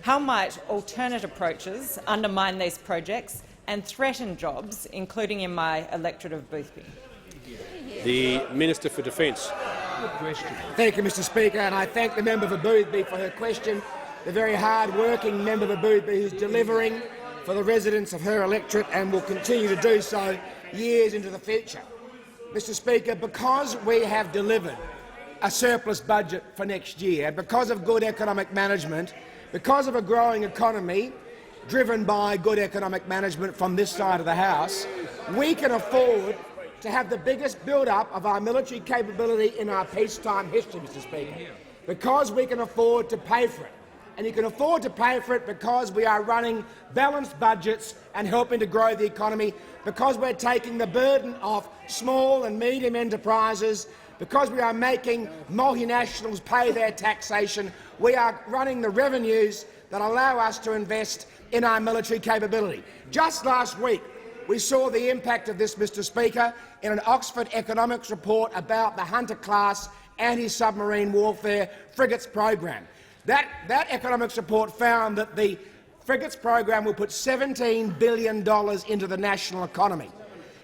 [SPEAKER 19] How might alternate approaches undermine these projects and threaten jobs, including in my electorate of Boothby?
[SPEAKER 1] The Minister for Defence.
[SPEAKER 3] Good question.
[SPEAKER 8] Thank you, Mr Speaker, and I thank the member for Boothby for her question. The very hard-working member for Boothby who's delivering for the residents of her electorate and will continue to do so years into the future. Mr Speaker, because we have delivered a surplus budget for next year, because of good economic management, because of a growing economy driven by good economic management from this side of the House, we can afford to have the biggest build-up of our military capability in our peacetime history, Mr Speaker, because we can afford to pay for it. And you can afford to pay for it because we are running balanced budgets and helping to grow the economy, because we're taking the burden off small and medium enterprises, because we are making multinationals pay their taxation. We are running the revenues that allow us to invest in our military capability. Just last week, we saw the impact of this, Mr Speaker, in an Oxford economics report about the Hunter-class anti-submarine warfare frigates program. That economics report found that the frigates program will put $17 billion into the national economy.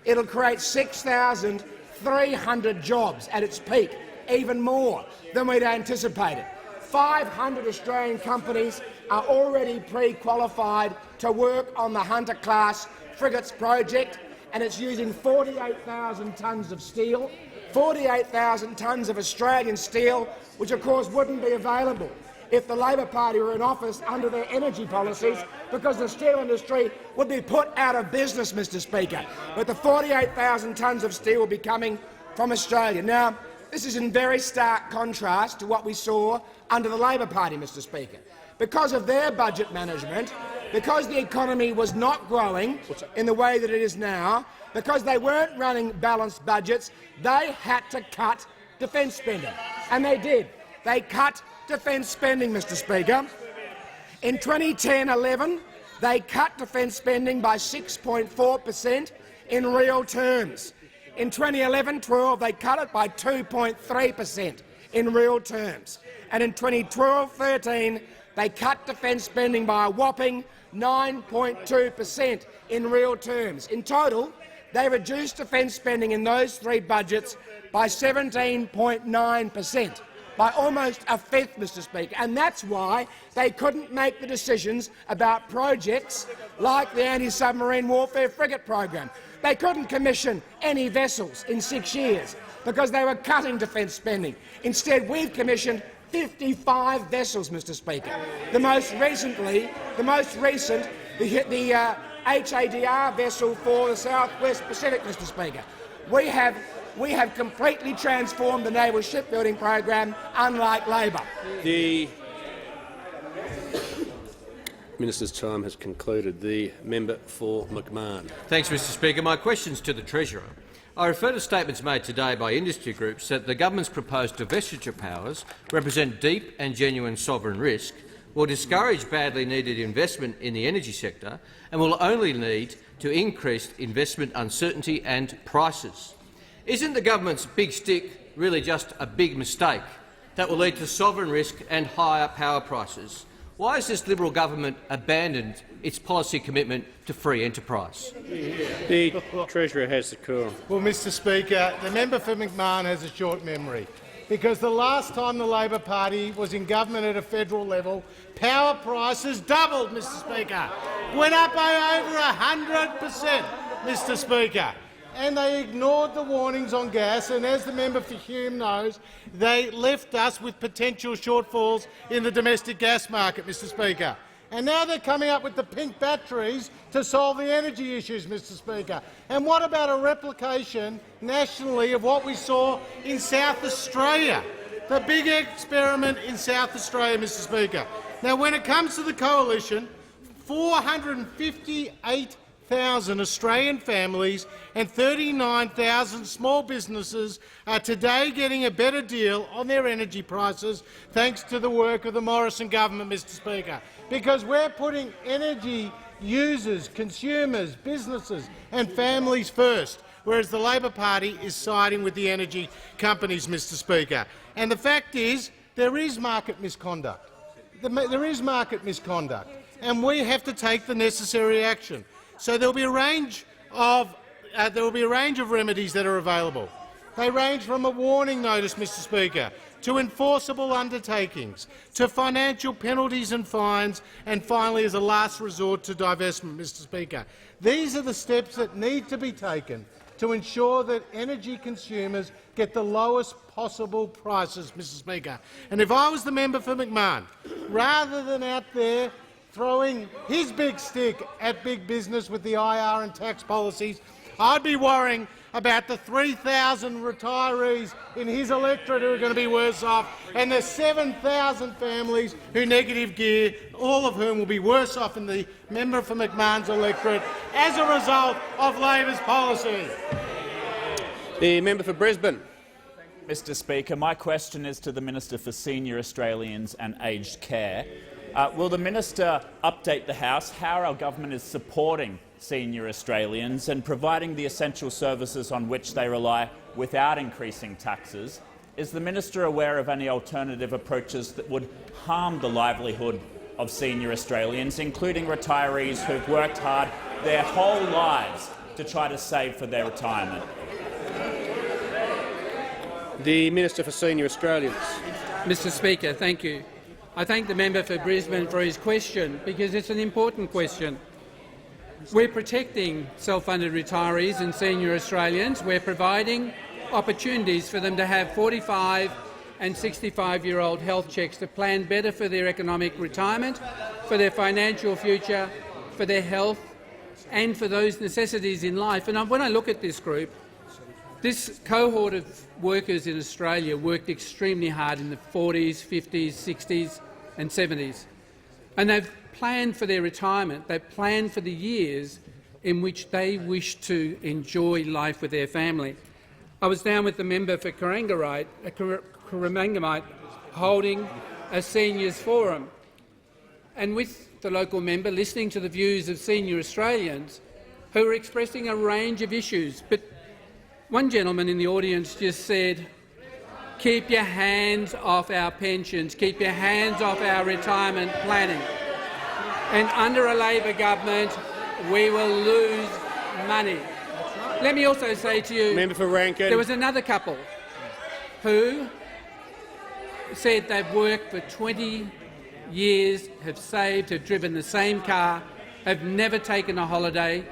[SPEAKER 8] It'll create 6,300 jobs at its peak, even more than we'd anticipated. 500 Australian companies are already pre-qualified to work on the Hunter-class frigates project, and it's using 48,000 tonnes of steel, 48,000 tonnes of Australian steel, which of course wouldn't be available if the Labor Party were in office under their energy policies, because the steel industry would be put out of business, Mr Speaker. But the 48,000 tonnes of steel will be coming from Australia. Now, This is in very stark contrast to what we saw under the Labor Party, Mr Speaker. Because of their budget management, because the economy was not growing in the way that it is now, because they weren't running balanced budgets, they had to cut defence spending. And they did. They cut defence spending, Mr Speaker. In 2010-11, they cut defence spending by 6.4% in real terms. In 2011-12, they cut it by 2.3% in real terms. And in 2012-13, they cut defence spending by a whopping 9.2% in real terms. In total, they reduced defence spending in those three budgets by 17.9%, by almost a fifth, Mr Speaker. And that's why they couldn't make the decisions about projects like the anti-submarine warfare frigate program. They couldn't commission any vessels in 6 years because they were cutting defence spending. Instead, we've commissioned 55 vessels, Mr Speaker. The most recent, the HADR vessel for the South West Pacific, Mr Speaker. We have completely transformed the naval shipbuilding program, unlike Labor.
[SPEAKER 1] The Minister's time has concluded. The member for McMahon.
[SPEAKER 20] Thanks, Mr Speaker. My question is to the Treasurer. I refer to statements made today by industry groups that the government's proposed divestiture powers represent deep and genuine sovereign risk, will discourage badly needed investment in the energy sector and will only lead to increased investment uncertainty and prices. Isn't the government's big stick really just a big mistake that will lead to sovereign risk and higher power prices? Why has this Liberal government abandoned its policy commitment to free enterprise?
[SPEAKER 1] The Treasurer has the call.
[SPEAKER 15] Well, Mr Speaker, the member for McMahon has a short memory, because the last time the Labor Party was in government at a federal level, power prices doubled, Mr Speaker. Went up by over 100%, Mr Speaker. And they ignored the warnings on gas, and as the member for Hume knows, they left us with potential shortfalls in the domestic gas market, Mr Speaker. And now they're coming up with the pink batteries to solve the energy issues, Mr Speaker. And what about a replication nationally of what we saw in South Australia? The big experiment in South Australia, Mr Speaker. Now, when it comes to the coalition, 458,000 Australian families and 39,000 small businesses are today getting a better deal on their energy prices thanks to the work of the Morrison government, Mr Speaker, because we're putting energy users, consumers, businesses and families first, whereas the Labor Party is siding with the energy companies, Mr Speaker. And the fact is, there is market misconduct. There is market misconduct, and we have to take the necessary action. So there will be a range of remedies that are available. They range from a warning notice, Mr Speaker, to enforceable undertakings, to financial penalties and fines, and finally, as a last resort, to divestment, Mr Speaker. These are the steps that need to be taken to ensure that energy consumers get the lowest possible prices, Mr Speaker. And if I was the member for McMahon, rather than out there throwing his big stick at big business with the IR and tax policies, I'd be worrying about the 3,000 retirees in his electorate who are going to be worse off, and the 7,000 families who negative gear, all of whom will be worse off in the member for McMahon's electorate as a result of Labor's policy.
[SPEAKER 1] The member for Brisbane.
[SPEAKER 21] Mr Speaker, my question is to the Minister for Senior Australians and Aged Care. Will the minister update the House how our government is supporting senior Australians and providing the essential services on which they rely without increasing taxes? Is the minister aware of any alternative approaches that would harm the livelihood of senior Australians, including retirees who've worked hard their whole lives to try to save for their retirement?
[SPEAKER 1] The Minister for Senior Australians.
[SPEAKER 22] Mr Speaker, thank you. I thank the member for Brisbane for his question, because it's an important question. We're protecting self-funded retirees and senior Australians. We're providing opportunities for them to have 45 and 65-year-old health checks to plan better for their economic retirement, for their financial future, for their health and for those necessities in life. And when I look at this group, This cohort of workers in Australia worked extremely hard in the 40s, 50s, 60s and 70s, and they've planned for their retirement. They've planned for the years in which they wish to enjoy life with their family. I was down with the member for Corangamite holding a seniors forum, and with the local member listening to the views of senior Australians who were expressing a range of issues. But one gentleman in the audience just said, "Keep your hands off our pensions, keep your hands off our retirement planning." And under a Labor government, we will lose money. Let me also say to you,
[SPEAKER 1] Member for Rankin.
[SPEAKER 22] There was another couple who said they've worked for 20 years, have saved, have driven the same car, have never taken a holiday,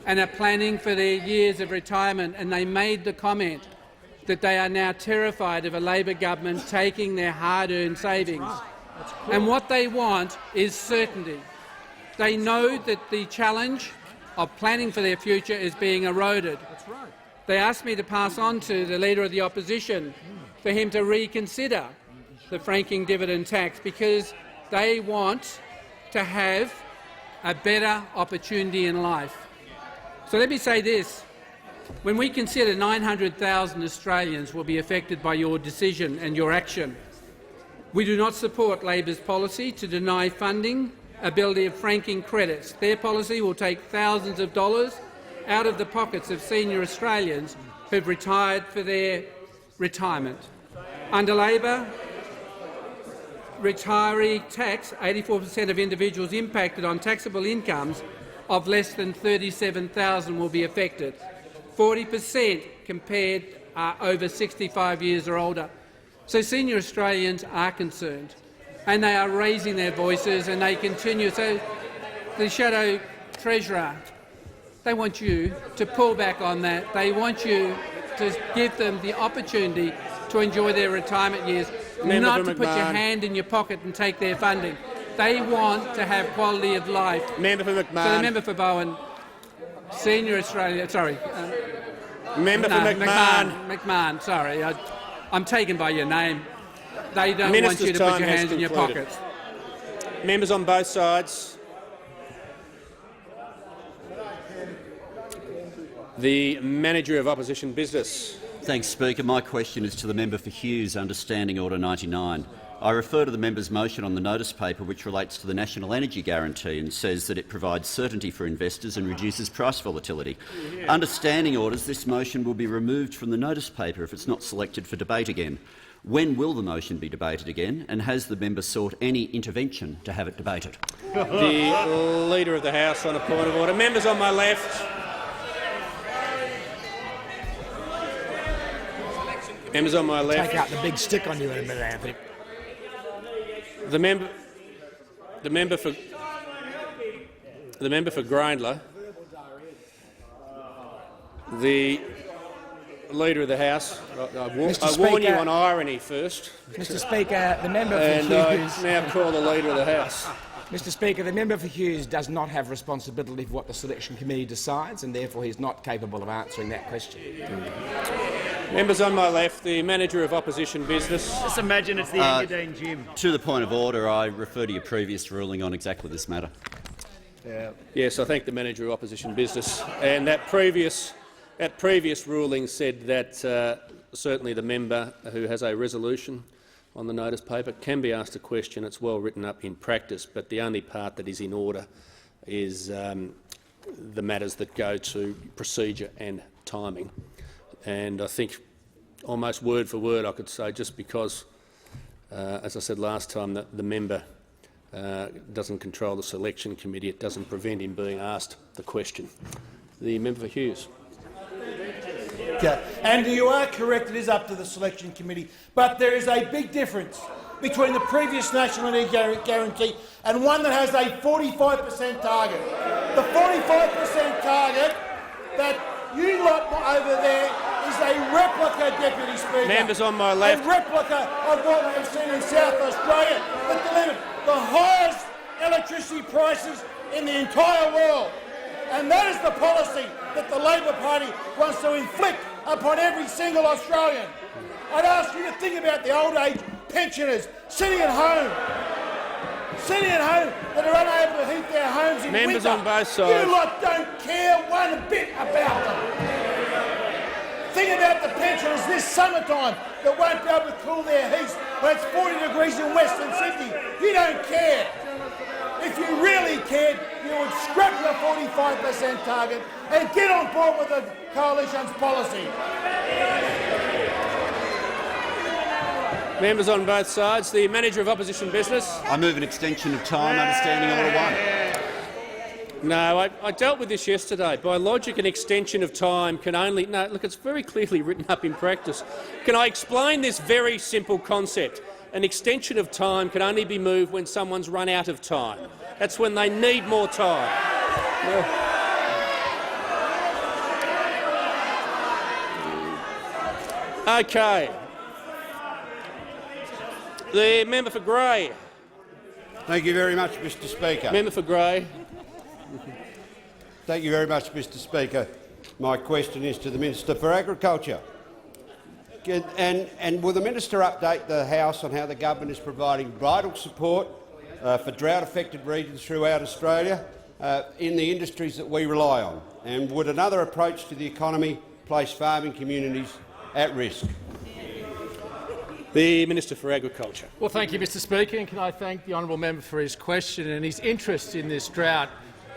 [SPEAKER 22] and are planning for their years of retirement, and they made the comment that they are now terrified of a Labor government taking their hard-earned savings. And what they want is certainty. They know that the challenge of planning for their future is being eroded. They asked me to pass on to the Leader of the Opposition for him to reconsider the franking dividend tax, because they want to have a better opportunity in life. So let me say this. When we consider 900,000 Australians will be affected by your decision and your action, we do not support Labor's policy to deny funding ability of franking credits. Their policy will take thousands of dollars out of the pockets of senior Australians who've retired for their retirement. Under Labor, retiree tax, 84% of individuals impacted on taxable incomes of less than $37,000 will be affected. 40% compared are over 65 years or older. So senior Australians are concerned, and they are raising their voices, and they continue. So the Shadow Treasurer, they want you to pull back on that. They want you to give them the opportunity to enjoy their retirement years, not to put your hand in your pocket and take their funding. They want to have quality of life.
[SPEAKER 1] Member for McMahon.
[SPEAKER 22] So the member for Bowen, senior Australia. Sorry.
[SPEAKER 1] Member for McMahon.
[SPEAKER 22] McMahon. Sorry, I'm taken by your name. They don't
[SPEAKER 1] Minister's
[SPEAKER 22] want you to put your hands in your pockets.
[SPEAKER 1] Members on both sides. The Manager of Opposition Business.
[SPEAKER 9] Thanks, Speaker. My question is to the member for Hughes, under Standing Order 99. I refer to the member's motion on the notice paper, which relates to the National Energy Guarantee and says that it provides certainty for investors and reduces price volatility. Under Standing Orders, this motion will be removed from the notice paper if it's not selected for debate again. When will the motion be debated again, and has the member sought any intervention to have it debated?
[SPEAKER 1] The Leader of the House on a point of order. Members on my left. Members on my left.
[SPEAKER 8] Take out the big stick on you in a minute, Anthony.
[SPEAKER 1] The member for Grindler. The Leader of the House. I warn you on irony first.
[SPEAKER 8] Mr. Speaker, the member for
[SPEAKER 1] and
[SPEAKER 8] Hughes.
[SPEAKER 1] I now call the Leader of the House.
[SPEAKER 8] Mr. Speaker, the member for Hughes does not have responsibility for what the Selection Committee decides, and therefore he is not capable of answering that question.
[SPEAKER 1] Members on my left, the Manager of Opposition Business.
[SPEAKER 18] Just imagine it's the Engadine Gym.
[SPEAKER 9] To the point of order, I refer to your previous ruling on exactly this matter.
[SPEAKER 1] Yes, I thank the Manager of Opposition Business. And that previous ruling said that certainly the member who has a resolution on the notice paper can be asked a question. It's well written up in practice, but the only part that is in order is the matters that go to procedure and timing. And I think almost word for word I could say, just because, as I said last time, that the member doesn't control the Selection Committee, it doesn't prevent him being asked the question. The member for Hughes.
[SPEAKER 4] Okay. And you are correct, it is up to the Selection Committee, but there is a big difference between the previous National Energy Guarantee and one that has a 45% target. The 45% target that you lot over there is a replica, Deputy Speaker.
[SPEAKER 1] Members on my left.
[SPEAKER 4] A replica of what we have seen in South Australia that delivered the highest electricity prices in the entire world. And that is the policy that the Labor Party wants to inflict upon every single Australian. I'd ask you to think about the old age pensioners sitting at home that are unable to heat their homes in
[SPEAKER 1] Members
[SPEAKER 4] winter.
[SPEAKER 1] on both sides.
[SPEAKER 4] You lot don't care one bit about them. Think about the pensioners this summertime that won't be able to cool their heat when it's 40 degrees in Western Sydney. You don't care. If you really cared, you would scrap your 45% target and get on board with the Coalition's policy.
[SPEAKER 1] Members on both sides. The Manager of Opposition Business.
[SPEAKER 9] I move an extension of time under Standing Order 1.
[SPEAKER 1] No, I dealt with this yesterday. By logic, an extension of time can only— no, look, it's very clearly written up in practice. Can I explain this very simple concept? An extension of time can only be moved when someone's run out of time. That's when they need more time. Okay. The member for Grey.
[SPEAKER 5] Thank you very much, Mr Speaker.
[SPEAKER 1] Member for Grey.
[SPEAKER 5] Thank you very much, Mr Speaker. My question is to the Minister for Agriculture. And will the Minister update the House on how the government is providing vital support for drought-affected regions throughout Australia in the industries that we rely on? And would another approach to the economy place farming communities at risk?
[SPEAKER 1] The Minister for Agriculture.
[SPEAKER 6] Well, thank you, Mr Speaker, and can I thank the honourable member for his question and his interest in this drought,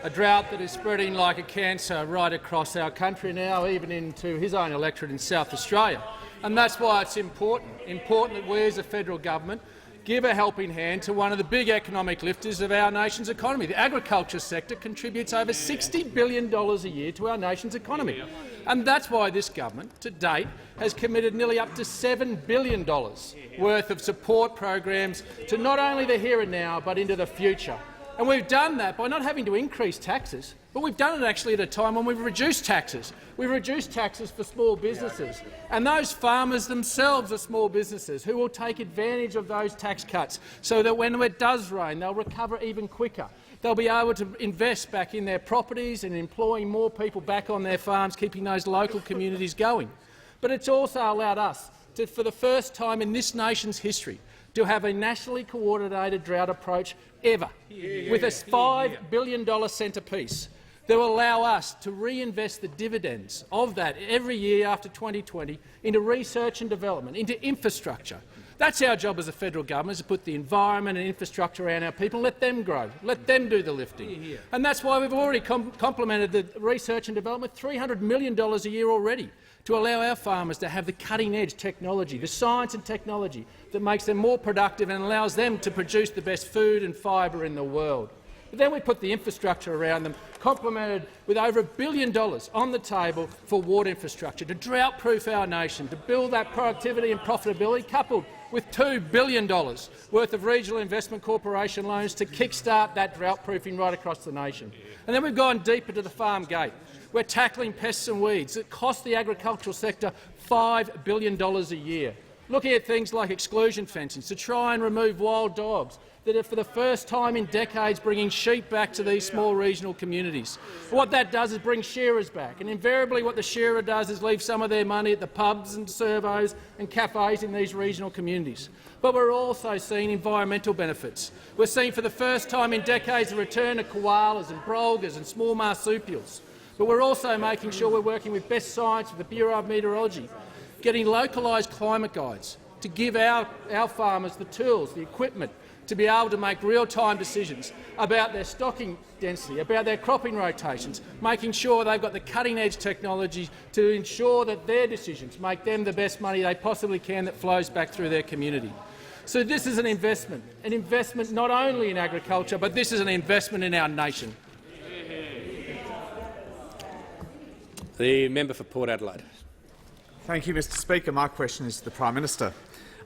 [SPEAKER 6] a drought that is spreading like a cancer right across our country now, even into his own electorate in South Australia. And that's why it's important that we as a federal government give a helping hand to one of the big economic lifters of our nation's economy. The agriculture sector contributes over $60 billion a year to our nation's economy. And that's why this government, to date, has committed nearly up to $7 billion worth of support programs to not only the here and now but into the future. And we've done that by not having to increase taxes, but we've done it actually at a time when we've reduced taxes. We've reduced taxes for small businesses, and those farmers themselves are small businesses who will take advantage of those tax cuts so that when it does rain, they'll recover even quicker. They'll be able to invest back in their properties and employing more people back on their farms, keeping those local communities going. But it's also allowed us to, for the first time in this nation's history, to have a nationally coordinated drought approach ever, with a $5 billion centrepiece that will allow us to reinvest the dividends of that every year after 2020 into research and development, into infrastructure. That's our job as a federal government, is to put the environment and infrastructure around our people and let them grow, let them do the lifting. And that's why we've already complemented the research and development with $300 million a year already, to allow our farmers to have the cutting-edge technology, the science and technology that makes them more productive and allows them to produce the best food and fibre in the world. But then we put the infrastructure around them, complemented with over $1 billion on the table for water infrastructure, to drought-proof our nation, to build that productivity and profitability, coupled with $2 billion worth of regional investment corporation loans to kick-start that drought-proofing right across the nation. And then we've gone deeper to the farm gate. We're tackling pests and weeds that cost the agricultural sector $5 billion a year. Looking at things like exclusion fencing to try and remove wild dogs that are for the first time in decades bringing sheep back to these small regional communities. What that does is bring shearers back, and invariably what the shearer does is leave some of their money at the pubs and servos and cafes in these regional communities. But we're also seeing environmental benefits. We're seeing for the first time in decades the return of koalas and brolgas and small marsupials. But we're also making sure we're working with best science with the Bureau of Meteorology, getting localised climate guides to give our farmers the tools, the equipment, to be able to make real-time decisions about their stocking density, about their cropping rotations, making sure they've got the cutting-edge technology to ensure that their decisions make them the best money they possibly can that flows back through their community. So this is an investment not only in agriculture, but this is an investment in our nation.
[SPEAKER 1] The member for Port Adelaide.
[SPEAKER 23] Thank you, Mr Speaker. My question is to the Prime Minister.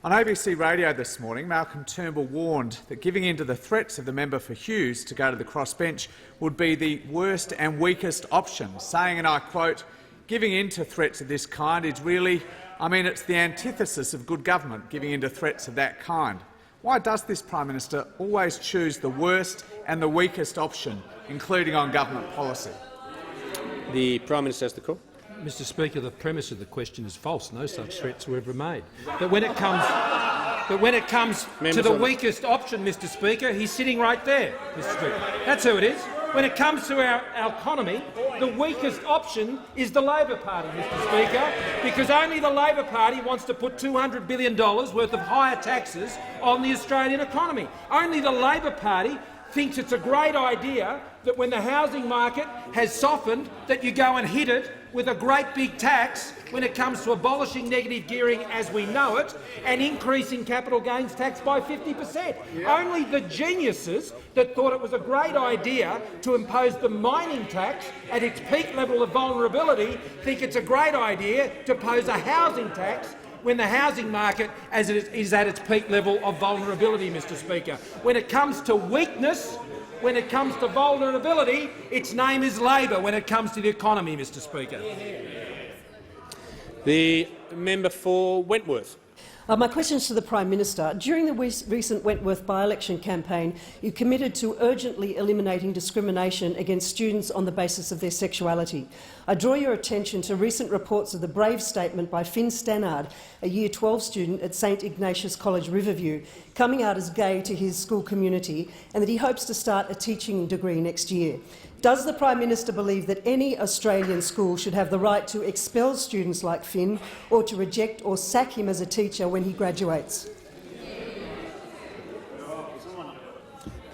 [SPEAKER 23] On ABC Radio this morning, Malcolm Turnbull warned that giving in to the threats of the member for Hughes to go to the crossbench would be the worst and weakest option, saying, and I quote, "Giving in to threats of this kind is really, it's the antithesis of good government, giving in to threats of that kind." Why does this Prime Minister always choose the worst and the weakest option, including on government policy?
[SPEAKER 1] The Prime Minister has the call.
[SPEAKER 3] Mr Speaker, the premise of the question is false. No such threats were ever made. But when it comes to the weakest option, Mr Speaker, he's sitting right there, Mr Speaker. That's who it is. When it comes to our economy, the weakest option is the Labor Party, Mr Speaker, because only the Labor Party wants to put $200 billion worth of higher taxes on the Australian economy. Only the Labor Party thinks it's a great idea that when the housing market has softened, that you go and hit it with a great big tax when it comes to abolishing negative gearing as we know it and increasing capital gains tax by 50%. Only the geniuses that thought it was a great idea to impose the mining tax at its peak level of vulnerability think it's a great idea to impose a housing tax when the housing market is at its peak level of vulnerability, Mr Speaker. When it comes to weakness, when it comes to vulnerability, its name is Labor when it comes to the economy, Mr Speaker.
[SPEAKER 1] The member for Wentworth.
[SPEAKER 2] My question is to the Prime Minister. During the recent Wentworth by-election campaign, you committed to urgently eliminating discrimination against students on the basis of their sexuality. I draw your attention to recent reports of the brave statement by Finn Stannard, a Year 12 student at St Ignatius College, Riverview, coming out as gay to his school community, and that he hopes to start a teaching degree next year. Does the Prime Minister believe that any Australian school should have the right to expel students like Finn or to reject or sack him as a teacher when he graduates?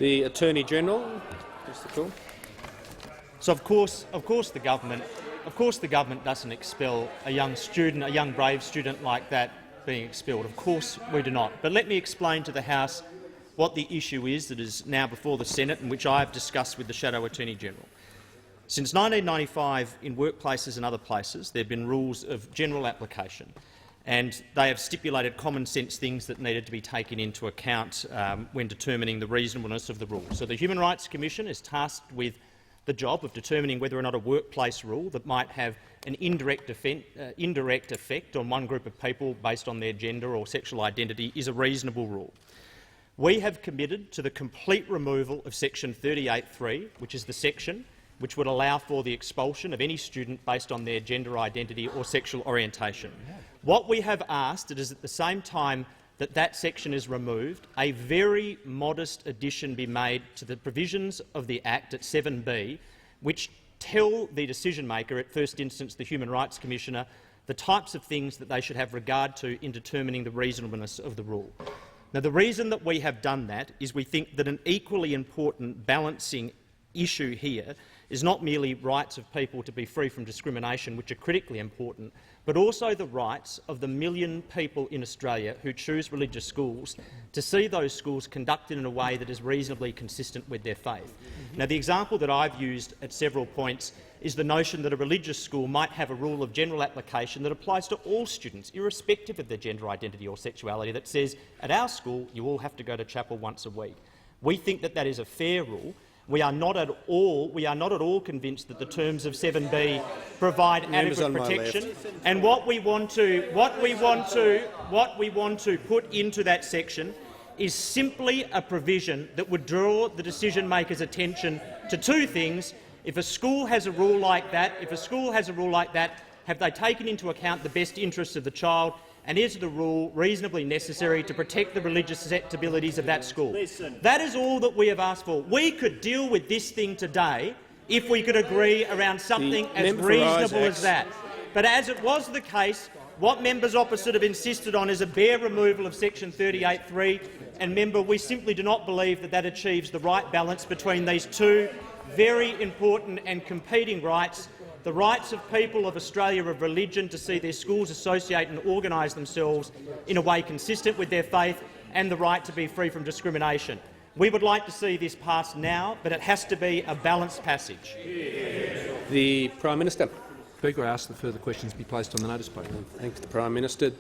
[SPEAKER 1] The Attorney-General. Mr. Cool.
[SPEAKER 13] So of course the government doesn't expel a young student, a young brave student like that being expelled. Of course we do not. But let me explain to the House what the issue is that is now before the Senate and which I have discussed with the Shadow Attorney-General. Since 1995, in workplaces and other places, there have been rules of general application, and they have stipulated common-sense things that needed to be taken into account when determining the reasonableness of the rule. So the Human Rights Commission is tasked with the job of determining whether or not a workplace rule that might have an indirect effect on one group of people based on their gender or sexual identity is a reasonable rule. We have committed to the complete removal of section 38(3), which is the section which would allow for the expulsion of any student based on their gender identity or sexual orientation. What we have asked is at the same time that that section is removed, a very modest addition be made to the provisions of the Act at 7b, which tell the decision-maker, at first instance the Human Rights Commissioner, the types of things that they should have regard to in determining the reasonableness of the rule. Now, the reason that we have done that is we think that an equally important balancing issue here is not merely rights of people to be free from discrimination, which are critically important, but also the rights of the million people in Australia who choose religious schools to see those schools conducted in a way that is reasonably consistent with their faith. Now, the example that I've used at several points is the notion that a religious school might have a rule of general application that applies to all students, irrespective of their gender identity or sexuality, that says, at our school, you all have to go to chapel once a week. We think that that is a fair rule. We are not at all convinced that the terms of 7b provide adequate protection. And what we want to put into that section is simply a provision that would draw the decision-maker's attention to two things. If a school has a rule like that, have they taken into account the best interests of the child, and is the rule reasonably necessary to protect the religious susceptibilities of that school? That is all that we have asked for. We could deal with this thing today if we could agree around something as reasonable as that. But as it was the case, what members opposite have insisted on is a bare removal of section 38(3), and member, we simply do not believe that that achieves the right balance between these two very important and competing rights: the rights of people of Australia of religion to see their schools associate and organise themselves in a way consistent with their faith, and the right to be free from discrimination. We would like to see this passed now, but it has to be a balanced passage.
[SPEAKER 1] The Prime Minister.
[SPEAKER 3] Speaker, I ask that further questions be placed on the notice paper.
[SPEAKER 1] Thanks, the Prime Minister.